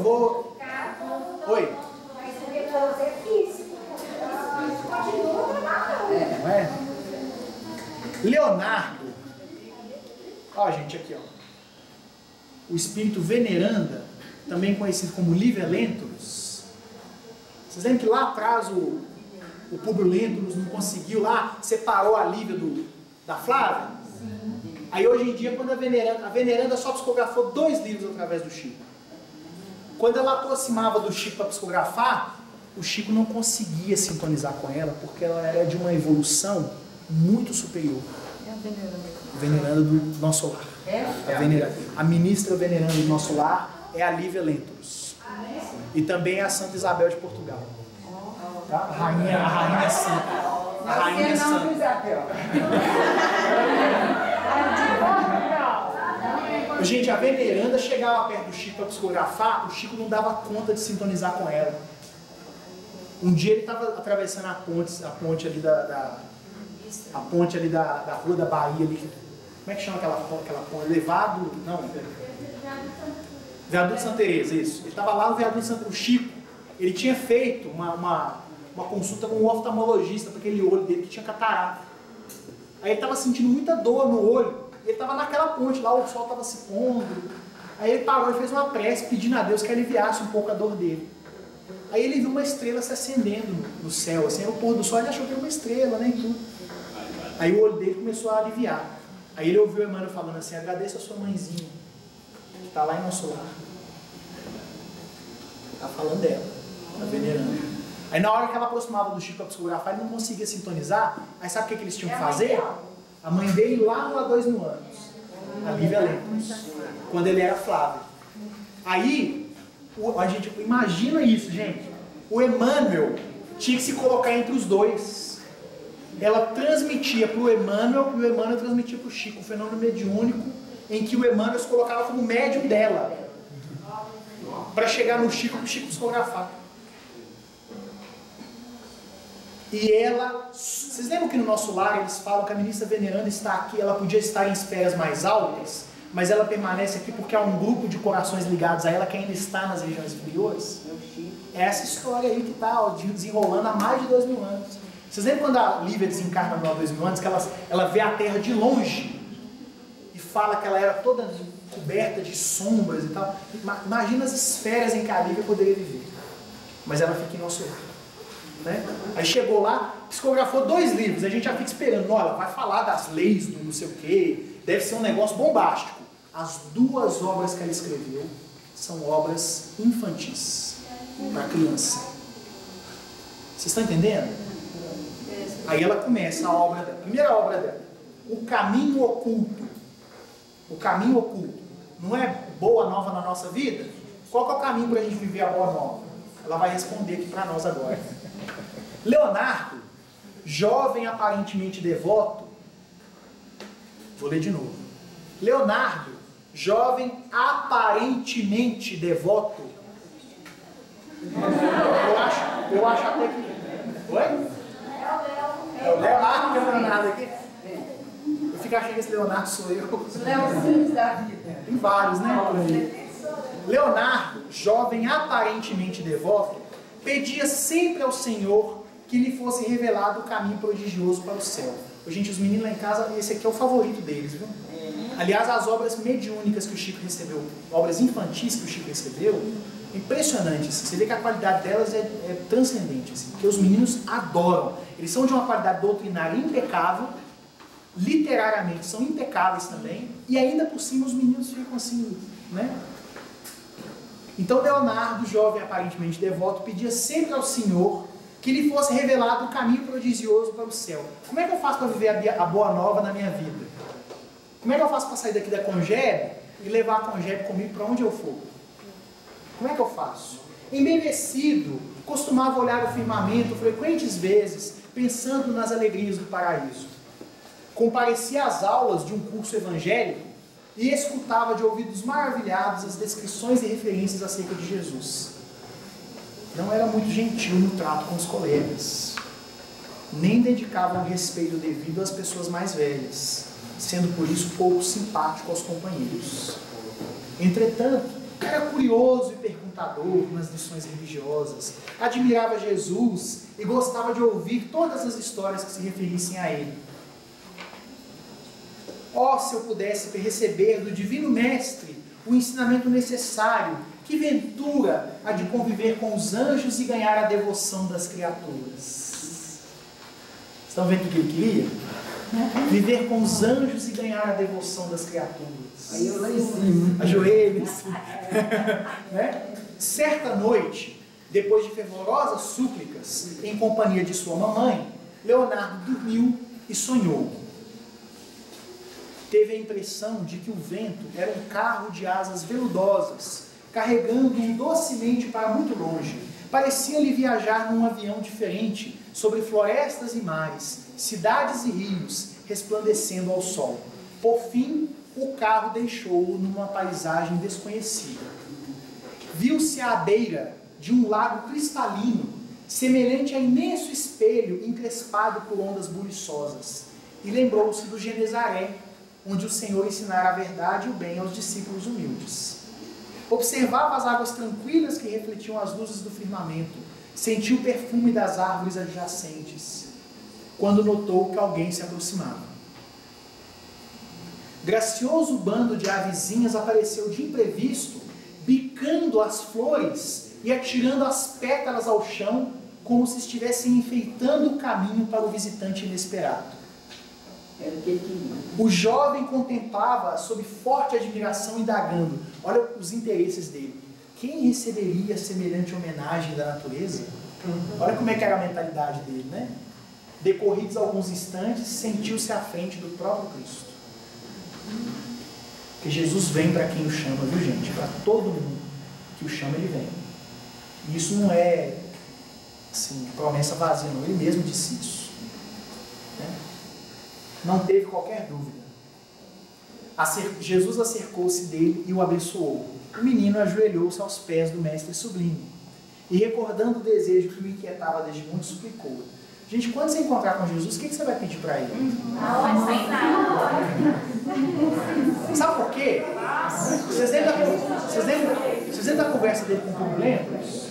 vou... Oi? Não é? Leonardo. Ó, gente, aqui, ó. O espírito veneranda, também conhecido como Livia Lentulus. Vocês lembram que lá atrás o Públio Lentulus não conseguiu lá, separou a Lívia da Flávia? Sim. Aí hoje em dia, quando a veneranda só psicografou 2 livros através do Chico. Quando ela aproximava do Chico para psicografar, o Chico não conseguia sintonizar com ela, porque ela era de uma evolução muito superior. É a veneranda. Veneranda do nosso lar. A ministra veneranda do nosso lar é a Lívia Lentulus. E também é a Santa Isabel de Portugal. Tá? A rainha santa. A rainha santa. Gente, a veneranda chegava perto do Chico para psicografar, o Chico não dava conta de sintonizar com ela. Um dia ele estava atravessando a ponte ali da Rua da Bahia ali. Como é que chama aquela ponte? Elevado? Não. Viaduto Santa Teresa, isso. Ele estava lá no Viaduto Santa Teresa. O Chico, ele tinha feito uma consulta com um oftalmologista para aquele olho dele que tinha catarata. Aí ele estava sentindo muita dor no olho. E ele estava naquela ponte lá, o sol estava se pondo. Aí ele parou e fez uma prece pedindo a Deus que aliviasse um pouco a dor dele. Aí ele viu uma estrela se acendendo no céu, assim, o pôr do sol, ele achou que era uma estrela, né, e tudo. Aí o olho dele começou a aliviar. Aí ele ouviu o Emmanuel falando assim: agradeça a sua mãezinha, que está lá em nosso lar. Está falando dela, está venerando. Aí na hora que ela aproximava do Chico para psicografar, ele não conseguia sintonizar. Aí sabe o que eles tinham que fazer? A mãe dele lá no há 2000 anos, a Lívia Lentulus, quando ele era Flávio. Aí, a gente imagina isso, gente. O Emmanuel tinha que se colocar entre os dois. Ela transmitia para o Emmanuel e o Emmanuel transmitia para o Chico, um fenômeno mediúnico em que o Emmanuel se colocava como médium dela para chegar no Chico para o Chico psicografar. E ela, vocês lembram que no nosso lar eles falam que a ministra veneranda está aqui, ela podia estar em esferas mais altas, mas ela permanece aqui porque há um grupo de corações ligados a ela que ainda está nas regiões inferiores? É essa história aí que está desenrolando há mais de 2000 anos. Vocês lembram quando a Lívia desencarna no há 2000 anos, que ela vê a Terra de longe e fala que ela era toda coberta de sombras e tal? Imagina as esferas em que a Lívia poderia viver. Mas ela fica em nosso lar. Né? Aí chegou lá, psicografou 2 livros, a gente já fica esperando, olha, vai falar das leis do não sei o que, deve ser um negócio bombástico. As 2 obras que ela escreveu são obras infantis, para criança. Vocês estão entendendo? Aí ela começa a obra dela, a primeira obra dela, O Caminho Oculto. O Caminho Oculto. Não é boa nova na nossa vida? Qual que é o caminho para a gente viver a boa nova? Ela vai responder aqui para nós agora. Leonardo, jovem aparentemente devoto, vou ler de novo. Leonardo, jovem aparentemente devoto. Eu acho até que... Oi? É o Leonardo que é o Leonardo aqui? Eu fico achando que esse Leonardo sou eu. Leozinhos da vida. Tem vários, né? Leonardo, jovem aparentemente devoto, pedia sempre ao Senhor que lhe fosse revelado o caminho prodigioso para o céu. Gente, os meninos lá em casa, esse aqui é o favorito deles, viu? Aliás, as obras mediúnicas que o Chico recebeu, obras infantis que o Chico recebeu, impressionantes. Você vê que a qualidade delas é transcendente, assim, porque os meninos adoram. Eles são de uma qualidade doutrinária impecável, literariamente são impecáveis também, e ainda por cima os meninos ficam assim, né? Então Leonardo, jovem aparentemente devoto, pedia sempre ao Senhor que lhe fosse revelado o caminho prodigioso para o céu. Como é que eu faço para viver a boa nova na minha vida? Como é que eu faço para sair daqui da Congeb e levar a Congeb comigo para onde eu for? Como é que eu faço? Embevecido, costumava olhar o firmamento frequentes vezes, pensando nas alegrias do paraíso. Comparecia às aulas de um curso evangélico e escutava de ouvidos maravilhados as descrições e referências acerca de Jesus. Não era muito gentil no trato com os colegas, nem dedicava o respeito devido às pessoas mais velhas, sendo por isso pouco simpático aos companheiros. Entretanto, era curioso e perguntava frequentador nas lições religiosas, admirava Jesus e gostava de ouvir todas as histórias que se referissem a ele. Oh, se eu pudesse receber do Divino Mestre o ensinamento necessário, que ventura há de conviver com os anjos e ganhar a devoção das criaturas. Estão vendo o que ele queria? Viver com os anjos e ganhar a devoção das criaturas. Aí eu lá em cima. Ajoelhe-se. Né? Certa noite, depois de fervorosas súplicas, em companhia de sua mamãe, Leonardo dormiu e sonhou. Teve a impressão de que o vento era um carro de asas veludosas, carregando-o docemente para muito longe. Parecia-lhe viajar num avião diferente, sobre florestas e mares, cidades e rios, resplandecendo ao sol. Por fim, o carro deixou-o numa paisagem desconhecida. Viu-se à beira de um lago cristalino, semelhante a imenso espelho encrespado por ondas buliçosas, e lembrou-se do Genezaré, onde o Senhor ensinara a verdade e o bem aos discípulos humildes. Observava as águas tranquilas que refletiam as luzes do firmamento, sentiu o perfume das árvores adjacentes, quando notou que alguém se aproximava. Gracioso bando de avezinhas apareceu de imprevisto, bicando as flores e atirando as pétalas ao chão, como se estivessem enfeitando o caminho para o visitante inesperado. Era o que ele queria. O jovem contemplava sob forte admiração, indagando. Olha os interesses dele. Quem receberia semelhante homenagem da natureza? Olha como é que era a mentalidade dele, né? Decorridos alguns instantes, sentiu-se à frente do próprio Cristo. Porque Jesus vem para quem o chama, viu, gente? Para todo mundo que o chama, ele vem. E isso não é assim, promessa vazia, não. Ele mesmo disse isso. Né? Não teve qualquer dúvida. Jesus acercou-se dele e o abençoou. O menino ajoelhou-se aos pés do mestre sublime e, recordando o desejo que o inquietava desde muito, suplicou. Gente, quando você encontrar com Jesus, o que você vai pedir para ele? Não vai sair nada. Sabe por quê? Vocês lembram da conversa dele com o Purulentos?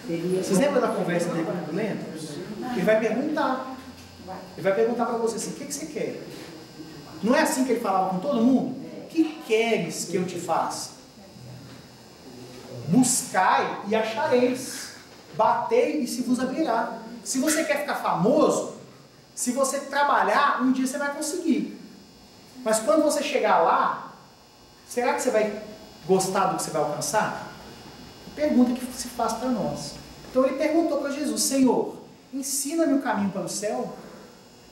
Vocês lembram da conversa dele com o Purulentos? Ele vai perguntar. Ele vai perguntar para você assim, o que você quer? Não é assim que ele falava com todo mundo? O que queres que eu te faça? Buscai e achareis. Batei e se vos abrirá. Se você quer ficar famoso, se você trabalhar, um dia você vai conseguir. Mas quando você chegar lá, será que você vai gostar do que você vai alcançar? Pergunta que se faz para nós. Então ele perguntou para Jesus, Senhor, ensina-me o caminho para o céu.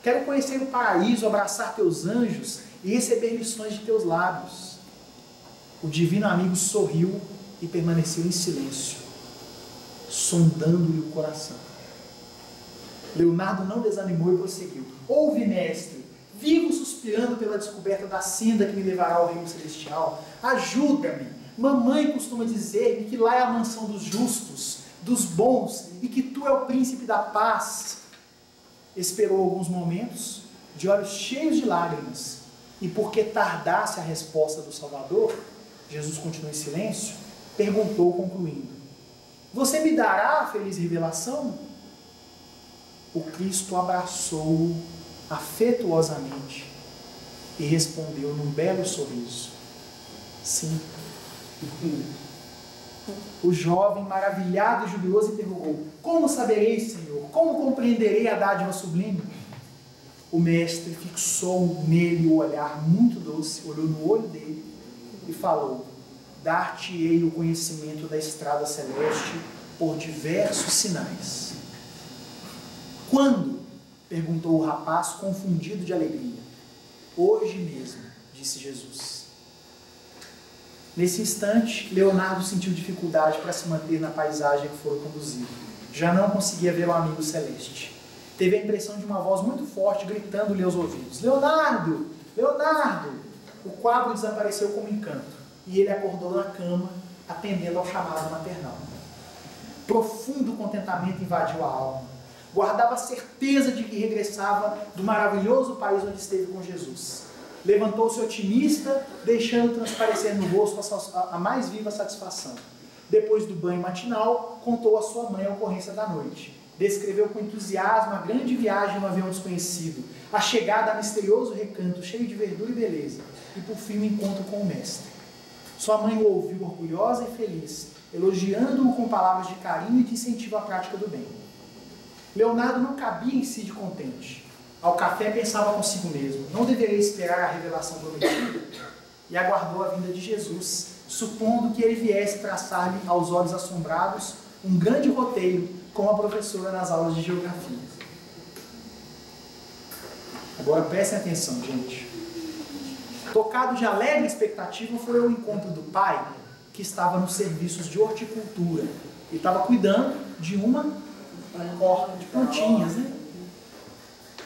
Quero conhecer o paraíso, abraçar teus anjos e receber lições de teus lábios. O divino amigo sorriu e permaneceu em silêncio, sondando-lhe o coração. Leonardo não desanimou e prosseguiu. Ouve, mestre, vivo suspirando pela descoberta da senda que me levará ao reino celestial. Ajuda-me. Mamãe costuma dizer-me que lá é a mansão dos justos, dos bons, e que tu é o príncipe da paz. Esperou alguns momentos, de olhos cheios de lágrimas, e porque tardasse a resposta do Salvador, Jesus continuou em silêncio, perguntou concluindo, você me dará a feliz revelação? O Cristo abraçou-o afetuosamente e respondeu num belo sorriso, sim. O jovem, maravilhado e jubiloso, interrogou, como saberei, Senhor? Como compreenderei a dádiva sublime? O mestre fixou nele o olhar muito doce, olhou no olho dele e falou, dar-te-ei o conhecimento da estrada celeste por diversos sinais. Quando? Perguntou o rapaz, confundido de alegria. Hoje mesmo, disse Jesus. Nesse instante, Leonardo sentiu dificuldade para se manter na paisagem que foi conduzido. Já não conseguia ver o amigo celeste. Teve a impressão de uma voz muito forte gritando-lhe aos ouvidos. Leonardo! Leonardo! O quadro desapareceu como encanto e ele acordou na cama, atendendo ao chamado maternal. Profundo contentamento invadiu a alma. Guardava a certeza de que regressava do maravilhoso país onde esteve com Jesus. Levantou-se otimista, deixando transparecer no rosto a mais viva satisfação. Depois do banho matinal, contou à sua mãe a ocorrência da noite. Descreveu com entusiasmo a grande viagem no avião desconhecido, a chegada a misterioso recanto cheio de verdura e beleza, e por fim o encontro com o mestre. Sua mãe o ouviu orgulhosa e feliz, elogiando-o com palavras de carinho e de incentivo à prática do bem. Leonardo não cabia em si de contente. Ao café pensava consigo mesmo, não deveria esperar a revelação prometida, e aguardou a vinda de Jesus, supondo que ele viesse traçar-lhe aos olhos assombrados um grande roteiro, como a professora nas aulas de geografia. Agora prestem atenção, gente. Tocado de alegre expectativa foi o encontro do pai, que estava nos serviços de horticultura e estava cuidando de uma horta de plantinhas, né?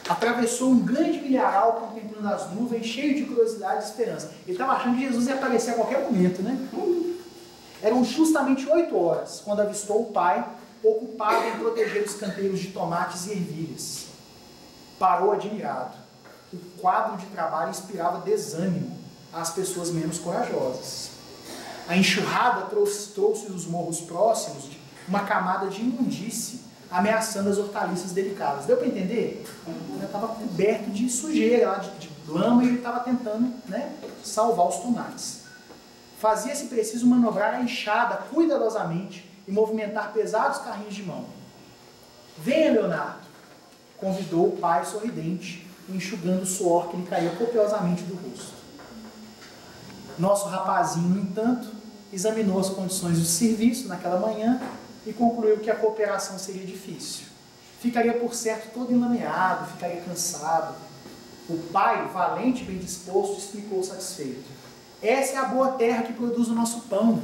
Atravessou um grande milharal contemplando as nuvens, cheio de curiosidade e esperança. Ele estava achando que Jesus ia aparecer a qualquer momento, né? Eram justamente 8 horas quando avistou o pai, ocupado em proteger os canteiros de tomates e ervilhas. Parou admirado. O quadro de trabalho inspirava desânimo às pessoas menos corajosas. A enxurrada trouxe dos morros próximos uma camada de imundície, ameaçando as hortaliças delicadas. Deu para entender? Ele estava coberto de sujeira, lá, de lama, e ele estava tentando, né, salvar os tomates. Fazia-se preciso manobrar a enxada cuidadosamente e movimentar pesados carrinhos de mão. Venha, Leonardo, convidou o pai sorridente, enxugando o suor que lhe caía copiosamente do rosto. Nosso rapazinho, no entanto, examinou as condições do serviço naquela manhã e concluiu que a cooperação seria difícil. Ficaria, por certo, todo enlameado, ficaria cansado. O pai, valente e bem disposto, explicou satisfeito. Essa é a boa terra que produz o nosso pão.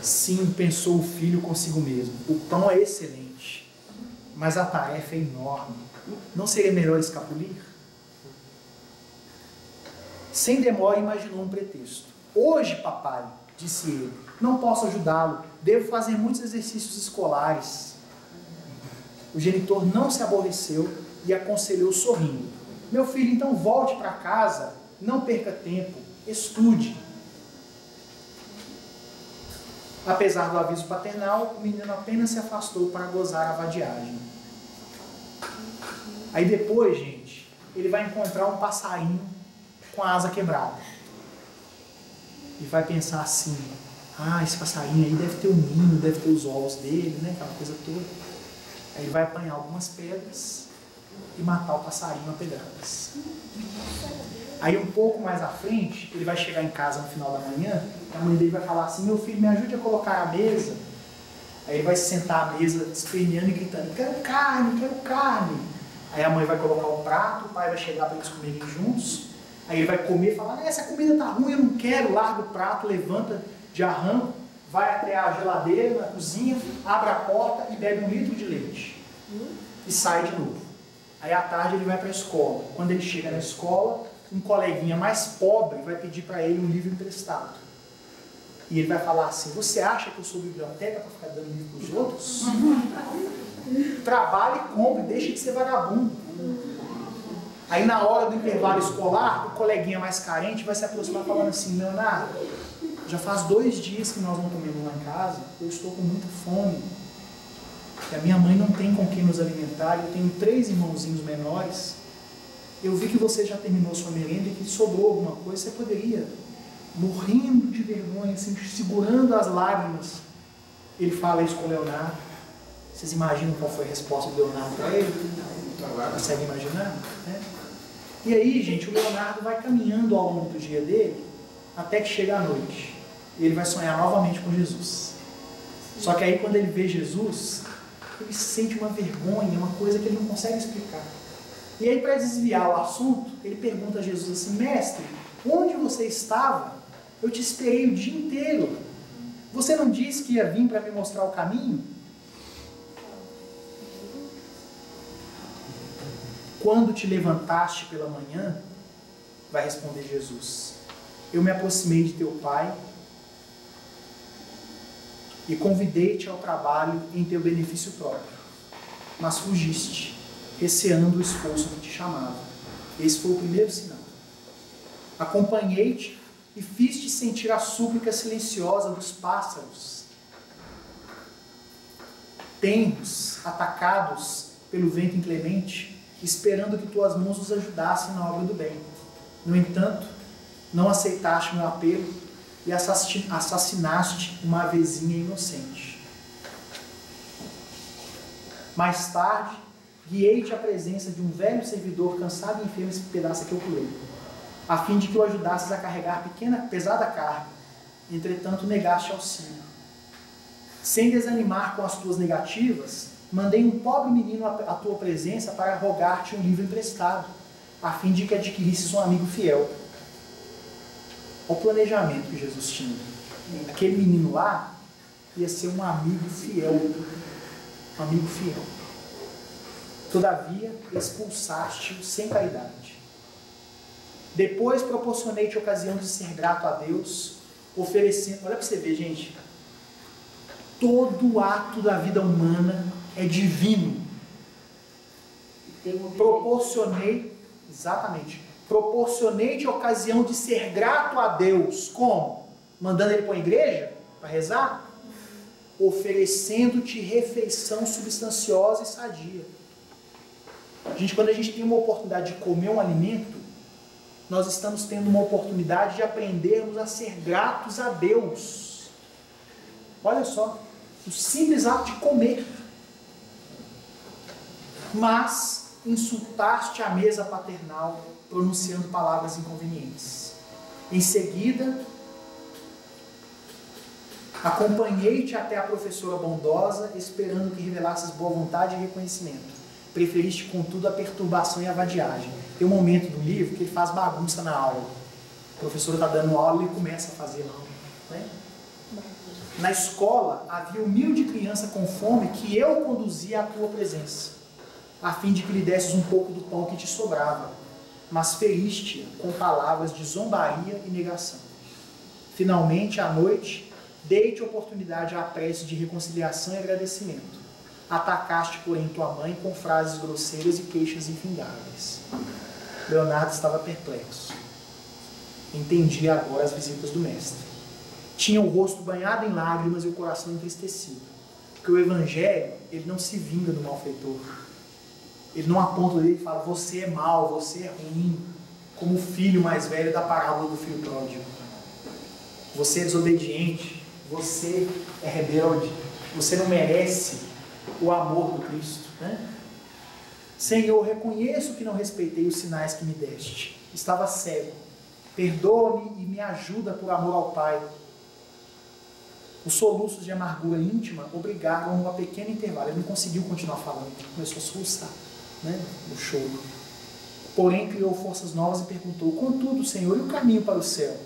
Sim, pensou o filho consigo mesmo, o pão é excelente, mas a tarefa é enorme. Não seria melhor escapulir? Sem demora, imaginou um pretexto. Hoje, papai, disse ele, não posso ajudá-lo, devo fazer muitos exercícios escolares. O genitor não se aborreceu e aconselhou sorrindo. Meu filho, então volte para casa, não perca tempo, estude. Apesar do aviso paternal, o menino apenas se afastou para gozar a vadiagem. Aí depois, gente, ele vai encontrar um passarinho com a asa quebrada. E vai pensar assim, esse passarinho aí deve ter um ninho, deve ter os ovos dele, né? Aquela coisa toda. Aí ele vai apanhar algumas pedras e matar o passarinho a pedradas. Aí um pouco mais à frente, ele vai chegar em casa no final da manhã, e a mãe dele vai falar assim, meu filho, me ajude a colocar a mesa. Aí ele vai se sentar à mesa, esperneando e gritando, quero carne, quero carne. Aí a mãe vai colocar um prato, o pai vai chegar para eles comerem juntos. Aí ele vai comer e falar, essa comida tá ruim, eu não quero. Larga o prato, levanta de arranco, vai até a geladeira, na cozinha, abre a porta e bebe 1 litro de leite. E sai de novo. Aí à tarde ele vai para a escola. Quando ele chega na escola, um coleguinha mais pobre vai pedir para ele um livro emprestado. E ele vai falar assim, você acha que eu sou biblioteca para ficar dando livro para os outros? Trabalhe e compre, deixe de ser vagabundo. Aí na hora do intervalo escolar, o coleguinha mais carente vai se aproximar falando assim, Leonardo, já faz 2 dias que nós não comemos lá em casa, eu estou com muita fome. E a minha mãe não tem com quem nos alimentar, eu tenho 3 irmãozinhos menores. Eu vi que você já terminou sua merenda e que sobrou alguma coisa, você poderia, morrendo de vergonha, assim, segurando as lágrimas. Ele fala isso com o Leonardo. Vocês imaginam qual foi a resposta do Leonardo para ele? Consegue imaginar? Né? E aí, gente, o Leonardo vai caminhando ao longo do dia dele, até que chega a noite. E ele vai sonhar novamente com Jesus. Só que aí, quando ele vê Jesus, ele sente uma vergonha, uma coisa que ele não consegue explicar. E aí, para desviar o assunto, ele pergunta a Jesus assim, mestre, onde você estava? Eu te esperei o dia inteiro. Você não disse que ia vir para me mostrar o caminho? Quando te levantaste pela manhã, vai responder Jesus, eu me aproximei de teu pai e convidei-te ao trabalho em teu benefício próprio, mas fugiste, receando o esforço que te chamava. Esse foi o primeiro sinal. Acompanhei-te e fiz-te sentir a súplica silenciosa dos pássaros. Tenros, atacados pelo vento inclemente, esperando que tuas mãos os ajudassem na obra do bem. No entanto, não aceitaste meu apelo e assassinaste uma avezinha inocente. Mais tarde, guiei-te à presença de um velho servidor cansado e enfermo, esse pedaço aqui eu pulei, a fim de que o ajudasses a carregar pesada carga. Entretanto, negaste auxílio. Sem desanimar com as tuas negativas, mandei um pobre menino à tua presença para rogar-te um livro emprestado, a fim de que adquirisses um amigo fiel. Olha o planejamento que Jesus tinha. Aquele menino lá ia ser um amigo fiel. Um amigo fiel. Todavia, expulsaste-o sem caridade. Depois proporcionei-te ocasião de ser grato a Deus, oferecendo... Olha para você ver, gente. Todo ato da vida humana é divino. Proporcionei-te ocasião de ser grato a Deus. Como? Mandando ele para a igreja para rezar? Oferecendo-te refeição substanciosa e sadia. Gente, quando a gente tem uma oportunidade de comer um alimento, nós estamos tendo uma oportunidade de aprendermos a ser gratos a Deus. Olha só, o simples ato de comer. Mas insultaste a mesa paternal, pronunciando palavras inconvenientes. Em seguida, acompanhei-te até a professora bondosa, esperando que revelasses boa vontade e reconhecimento. Preferiste, contudo, a perturbação e a vadiagem. Tem um momento do livro que ele faz bagunça na aula. A professora está dando aula e ele começa a fazer lá. Né? Na escola, havia humilde criança com fome que eu conduzia à tua presença, a fim de que lhe desses um pouco do pão que te sobrava. Mas feriste com palavras de zombaria e negação. Finalmente, à noite, dei-te oportunidade à prece de reconciliação e agradecimento. Atacaste, porém, tua mãe com frases grosseiras e queixas infindáveis. Leonardo estava perplexo. Entendia agora as visitas do mestre. Tinha o rosto banhado em lágrimas e o coração entristecido. Porque o evangelho, ele não se vinga do malfeitor. Ele não aponta ele e fala, você é mau, você é ruim, como o filho mais velho da parábola do filho pródigo. Você é desobediente, você é rebelde, você não merece o amor do Cristo. Né? Senhor, reconheço que não respeitei os sinais que me deste. Estava cego. Perdoa-me e me ajuda por amor ao Pai. Os soluços de amargura íntima obrigaram um pequeno intervalo. Ele não conseguiu continuar falando, começou a soluçar, né, no choro. Porém, criou forças novas e perguntou, contudo, Senhor, e o caminho para o céu?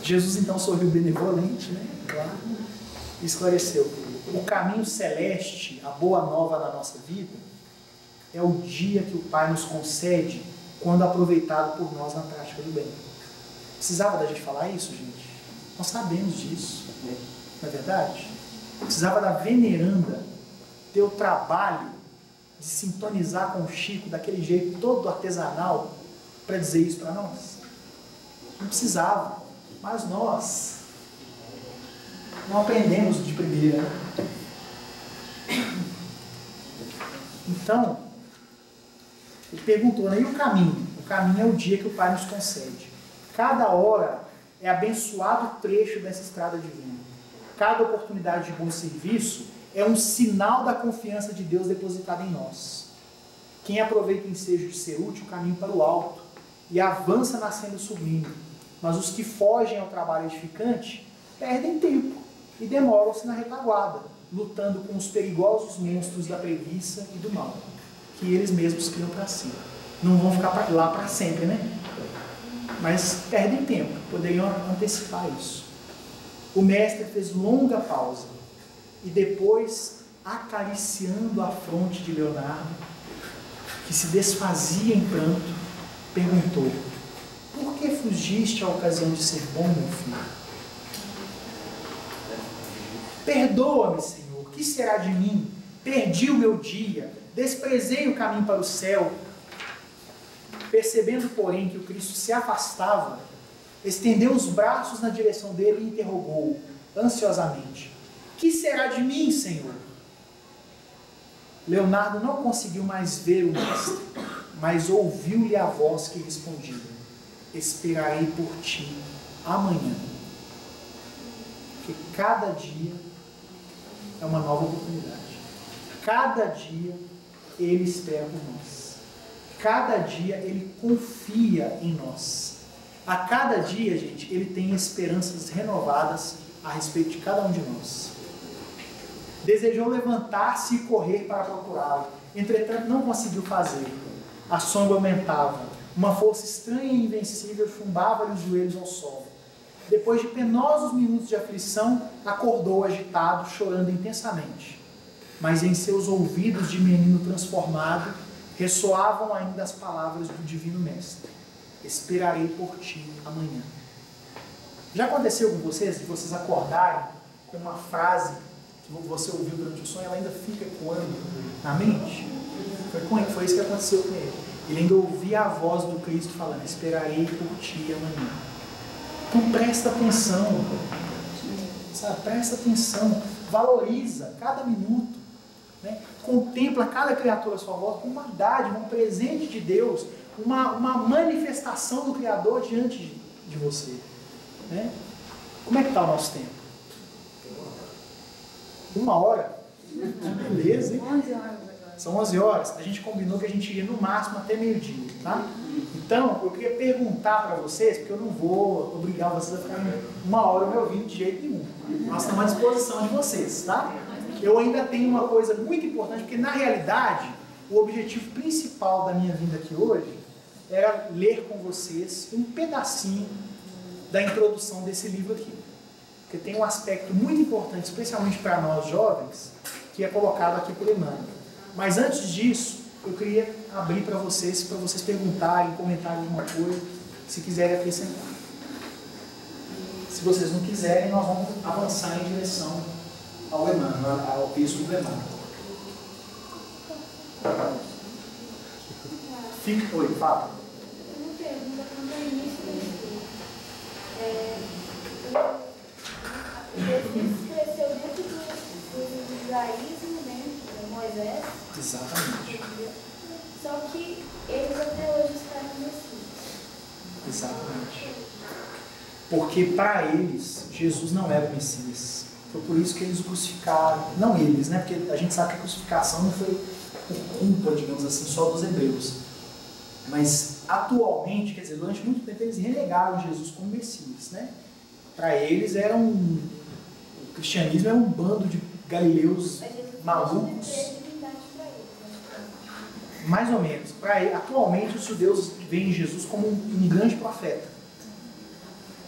Jesus então sorriu benevolente, né? Claro, e esclareceu. O caminho celeste, a boa nova da nossa vida, é o dia que o Pai nos concede quando aproveitado por nós na prática do bem. Precisava da gente falar isso, gente? Nós sabemos disso, não é verdade? Precisava da veneranda ter o trabalho de sintonizar com o Chico daquele jeito todo artesanal para dizer isso para nós? Não precisava, mas nós não aprendemos de primeira. Então, ele perguntou, né, e o caminho? O caminho é o dia que o Pai nos concede. Cada hora é abençoado trecho dessa estrada divina. Cada oportunidade de bom serviço é um sinal da confiança de Deus depositada em nós. Quem aproveita o ensejo de ser útil, caminha para o alto e avança na senda sublime. Mas os que fogem ao trabalho edificante perdem tempo e demoram-se na retaguarda, lutando com os perigosos monstros da preguiça e do mal, que eles mesmos criam para si. Não vão ficar lá para sempre, né? Mas perdem tempo, poderiam antecipar isso. O mestre fez longa pausa e depois, acariciando a fronte de Leonardo, que se desfazia em pranto, perguntou, por que fugiste à ocasião de ser bom, meu filho? Perdoa-me, Senhor, que será de mim? Perdi o meu dia, Desprezei o caminho para o céu, percebendo, porém, que o Cristo se afastava, estendeu os braços na direção dele e interrogou ansiosamente: que será de mim, Senhor? Leonardo não conseguiu mais ver o mestre, mas ouviu-lhe a voz que respondia: esperarei por ti amanhã. Porque cada dia é uma nova oportunidade. Cada dia ele espera por nós. Cada dia ele confia em nós. A cada dia, gente, ele tem esperanças renovadas a respeito de cada um de nós. Desejou levantar-se e correr para procurá-lo. Entretanto, não conseguiu fazer. A sombra aumentava. Uma força estranha e invencível chumbava-lhe os joelhos ao solo. Depois de penosos minutos de aflição, acordou agitado, chorando intensamente. Mas em seus ouvidos de menino transformado, ressoavam ainda as palavras do Divino Mestre: esperarei por ti amanhã. Já aconteceu com vocês, de vocês acordarem com uma frase que você ouviu durante o sonho, ela ainda fica ecoando na mente? Foi isso que aconteceu com ele. Ele ainda ouvia a voz do Cristo falando: esperarei por ti amanhã. Então presta atenção, sabe? Presta atenção, valoriza cada minuto, né? Contempla cada criatura à sua volta com uma dádiva, um presente de Deus, uma manifestação do Criador diante de você, né? Como é que está o nosso tempo? 1 hora? Beleza, hein? 11 horas agora. São 11 horas. A gente combinou que a gente iria no máximo até meio-dia, tá? Então, eu queria perguntar para vocês, porque eu não vou obrigar vocês a ficar 1 hora me ouvindo de jeito nenhum. Nós estamos à disposição de vocês, tá? Eu ainda tenho uma coisa muito importante, porque na realidade, o objetivo principal da minha vinda aqui hoje era ler com vocês um pedacinho da introdução desse livro aqui. Porque tem um aspecto muito importante, especialmente para nós jovens, que é colocado aqui por Emmanuel. Mas antes disso, eu queria abrir para vocês perguntarem, comentarem alguma coisa, se quiserem acrescentar. Se vocês não quiserem, nós vamos avançar em direção ao Emmanuel, ao texto do Emmanuel. Fique, oi, fala. Uma pergunta quanto ao início do estudo. Jesus cresceu dentro do judaísmo, dentro de Moisés. Exatamente. Só que eles até hoje esperam o Messias. Exatamente. Porque para eles, Jesus não era o Messias. Foi por isso que eles o crucificaram. Não eles, né? Porque a gente sabe que a crucificação não foi por culpa, digamos assim, só dos hebreus. Mas atualmente, quer dizer, durante muito tempo eles renegaram Jesus como Messias, né? Para eles o cristianismo era um bando de galileus malucos. Mais ou menos. Atualmente os judeus veem Jesus como um grande profeta,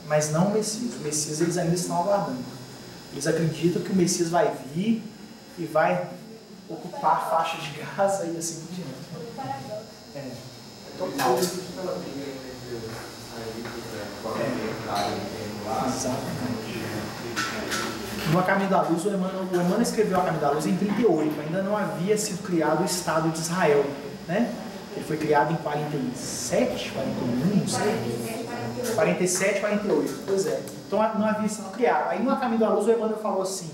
mas não o Messias. O Messias eles ainda estão aguardando. Eles acreditam que o Messias vai vir e vai ocupar a faixa de Gaza e assim por diante. É. Total. Exatamente. No A Caminho da Luz, o Emmanuel escreveu A Caminho da Luz em 38. Ainda não havia sido criado o Estado de Israel, né? Ele foi criado em 47, 41, não sei. 47, 48. Pois é. Então não havia sido criado. Aí no A Caminho da Luz, o Emmanuel falou assim: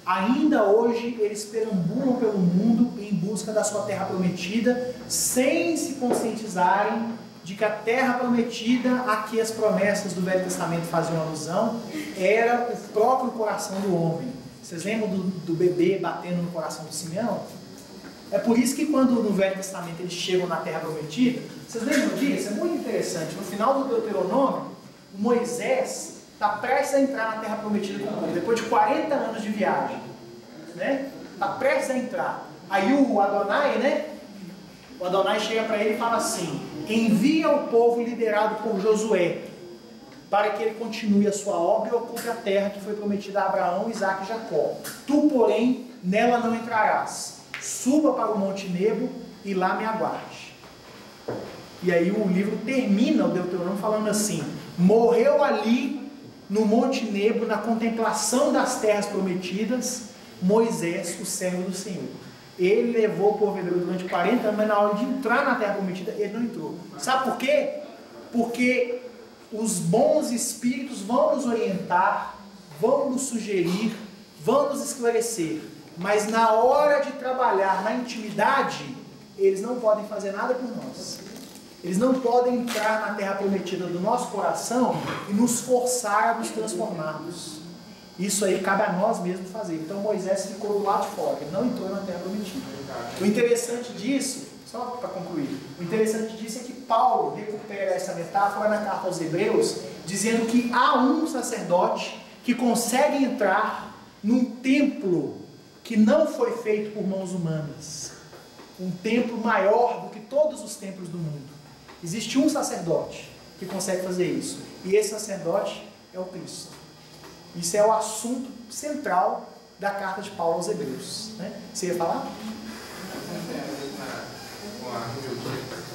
ainda hoje eles perambulam pelo mundo em busca da sua terra prometida, sem se conscientizarem de que a terra prometida a que as promessas do Velho Testamento faziam alusão era o próprio coração do homem. Vocês lembram do bebê batendo no coração do Simeão? É por isso que quando no Velho Testamento eles chegam na terra prometida, vocês lembram disso? É muito interessante. No final do Deuteronômio, Moisés está prestes a entrar na terra prometida com o povo, depois de 40 anos de viagem, né? Está prestes a entrar. Aí o Adonai, né? O Adonai chega para ele e fala assim: envia o povo liderado por Josué, para que ele continue a sua obra e ocupe a terra que foi prometida a Abraão, Isaque e Jacó. Tu, porém, nela não entrarás. Suba para o Monte Nebo e lá me aguarde. E aí o livro termina, o Deuteronômio, falando assim: morreu ali no Monte Nebo, na contemplação das terras prometidas, Moisés, o servo do Senhor. Ele levou o povo hebreu durante 40 anos, mas na hora de entrar na terra prometida, ele não entrou. Sabe por quê? Porque os bons espíritos vão nos orientar, vão nos sugerir, vão nos esclarecer. Mas na hora de trabalhar na intimidade, eles não podem fazer nada por nós. Eles não podem entrar na terra prometida do nosso coração e nos forçar a nos transformarmos. Isso aí cabe a nós mesmos fazer. Então Moisés ficou do lado de fora, ele não entrou na terra prometida. O interessante disso, só para concluir, o interessante disso é que Paulo recupera essa metáfora na carta aos Hebreus, dizendo que há um sacerdote que consegue entrar num templo que não foi feito por mãos humanas. Um templo maior do que todos os templos do mundo. Existe um sacerdote que consegue fazer isso. E esse sacerdote é o Cristo. Isso é o assunto central da carta de Paulo aos Hebreus. Né? Você ia falar?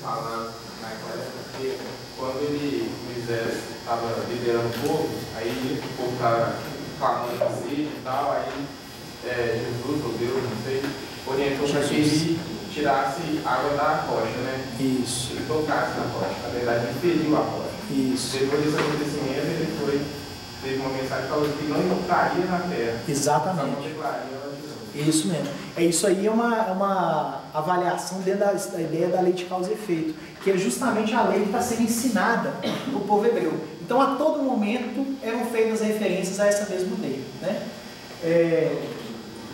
Falando naquela época que quando Moisés estava liderando o povo, aí o povo estava clamando assim e tal, aí Jesus, ou Deus, não sei, orientou para que ele tirasse água da rocha, né? Isso. Ele tocasse na rocha, na verdade ele feriu a rocha. Isso. Depois desse acontecimento ele teve uma mensagem falando que não entraria na terra. Exatamente. Isso mesmo. Isso aí é uma avaliação dentro da ideia da lei de causa e efeito, que é justamente a lei que está sendo ensinada para o povo hebreu. Então, a todo momento, eram feitas referências a essa mesma lei. Né?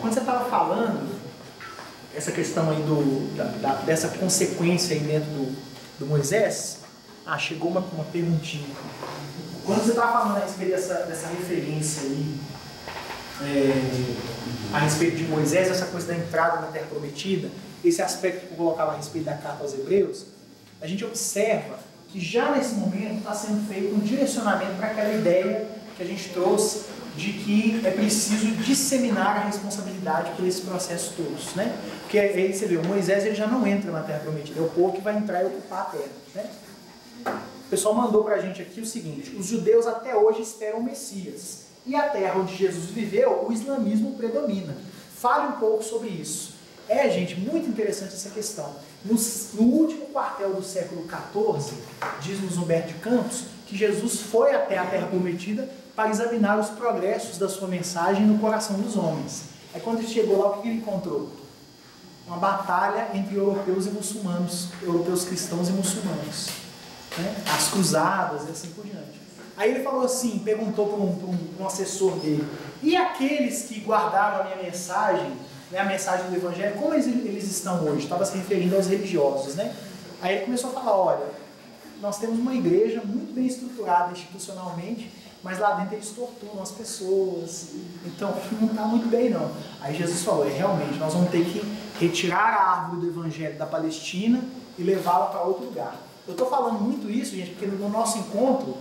Quando você estava falando, essa questão aí dessa consequência aí dentro do Moisés, chegou uma perguntinha. Quando você estava falando a respeito dessa referência aí, a respeito de Moisés, essa coisa da entrada na terra prometida, esse aspecto que eu colocava a respeito da carta aos Hebreus, a gente observa que já nesse momento está sendo feito um direcionamento para aquela ideia que a gente trouxe de que é preciso disseminar a responsabilidade por esse processo todos, né? Porque aí você vê, o Moisés ele já não entra na terra prometida, é o povo que vai entrar e ocupar a terra, né? O pessoal mandou para a gente aqui o seguinte: os judeus até hoje esperam o Messias, e a terra onde Jesus viveu, o islamismo predomina. Fale um pouco sobre isso. Gente, muito interessante essa questão. No último quartel do século XIV, diz-nos Humberto de Campos, que Jesus foi até a terra prometida para examinar os progressos da sua mensagem no coração dos homens. Aí quando ele chegou lá, o que ele encontrou? Uma batalha entre europeus e muçulmanos, europeus cristãos e muçulmanos. Né? As cruzadas e assim por diante. Aí ele falou assim, perguntou para um assessor dele: e aqueles que guardaram a minha mensagem, né, a mensagem do Evangelho, como eles estão hoje? Estava se referindo aos religiosos, né? Aí ele começou a falar: olha, nós temos uma igreja muito bem estruturada institucionalmente, mas lá dentro eles torturam as pessoas, então não está muito bem não. Aí Jesus falou: realmente, nós vamos ter que retirar a árvore do Evangelho da Palestina e levá-la para outro lugar. Eu estou falando muito isso, gente, porque no nosso encontro,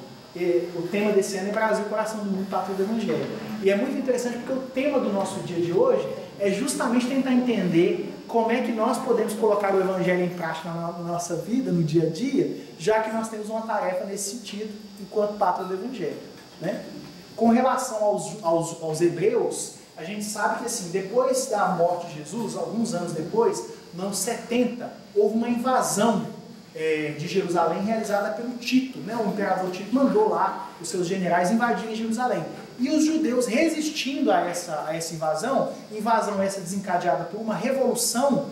o tema desse ano é Brasil, coração do mundo, pátria do Evangelho. E é muito interessante porque o tema do nosso dia de hoje é justamente tentar entender como é que nós podemos colocar o Evangelho em prática na nossa vida, no dia a dia, já que nós temos uma tarefa nesse sentido, enquanto pátria do Evangelho. Né? Com relação aos hebreus, a gente sabe que assim, depois da morte de Jesus, alguns anos depois, no ano 70, houve uma invasão de Jerusalém realizada pelo Tito, né? O imperador Tito mandou lá os seus generais invadirem Jerusalém. E os judeus, resistindo a essa invasão essa desencadeada por uma revolução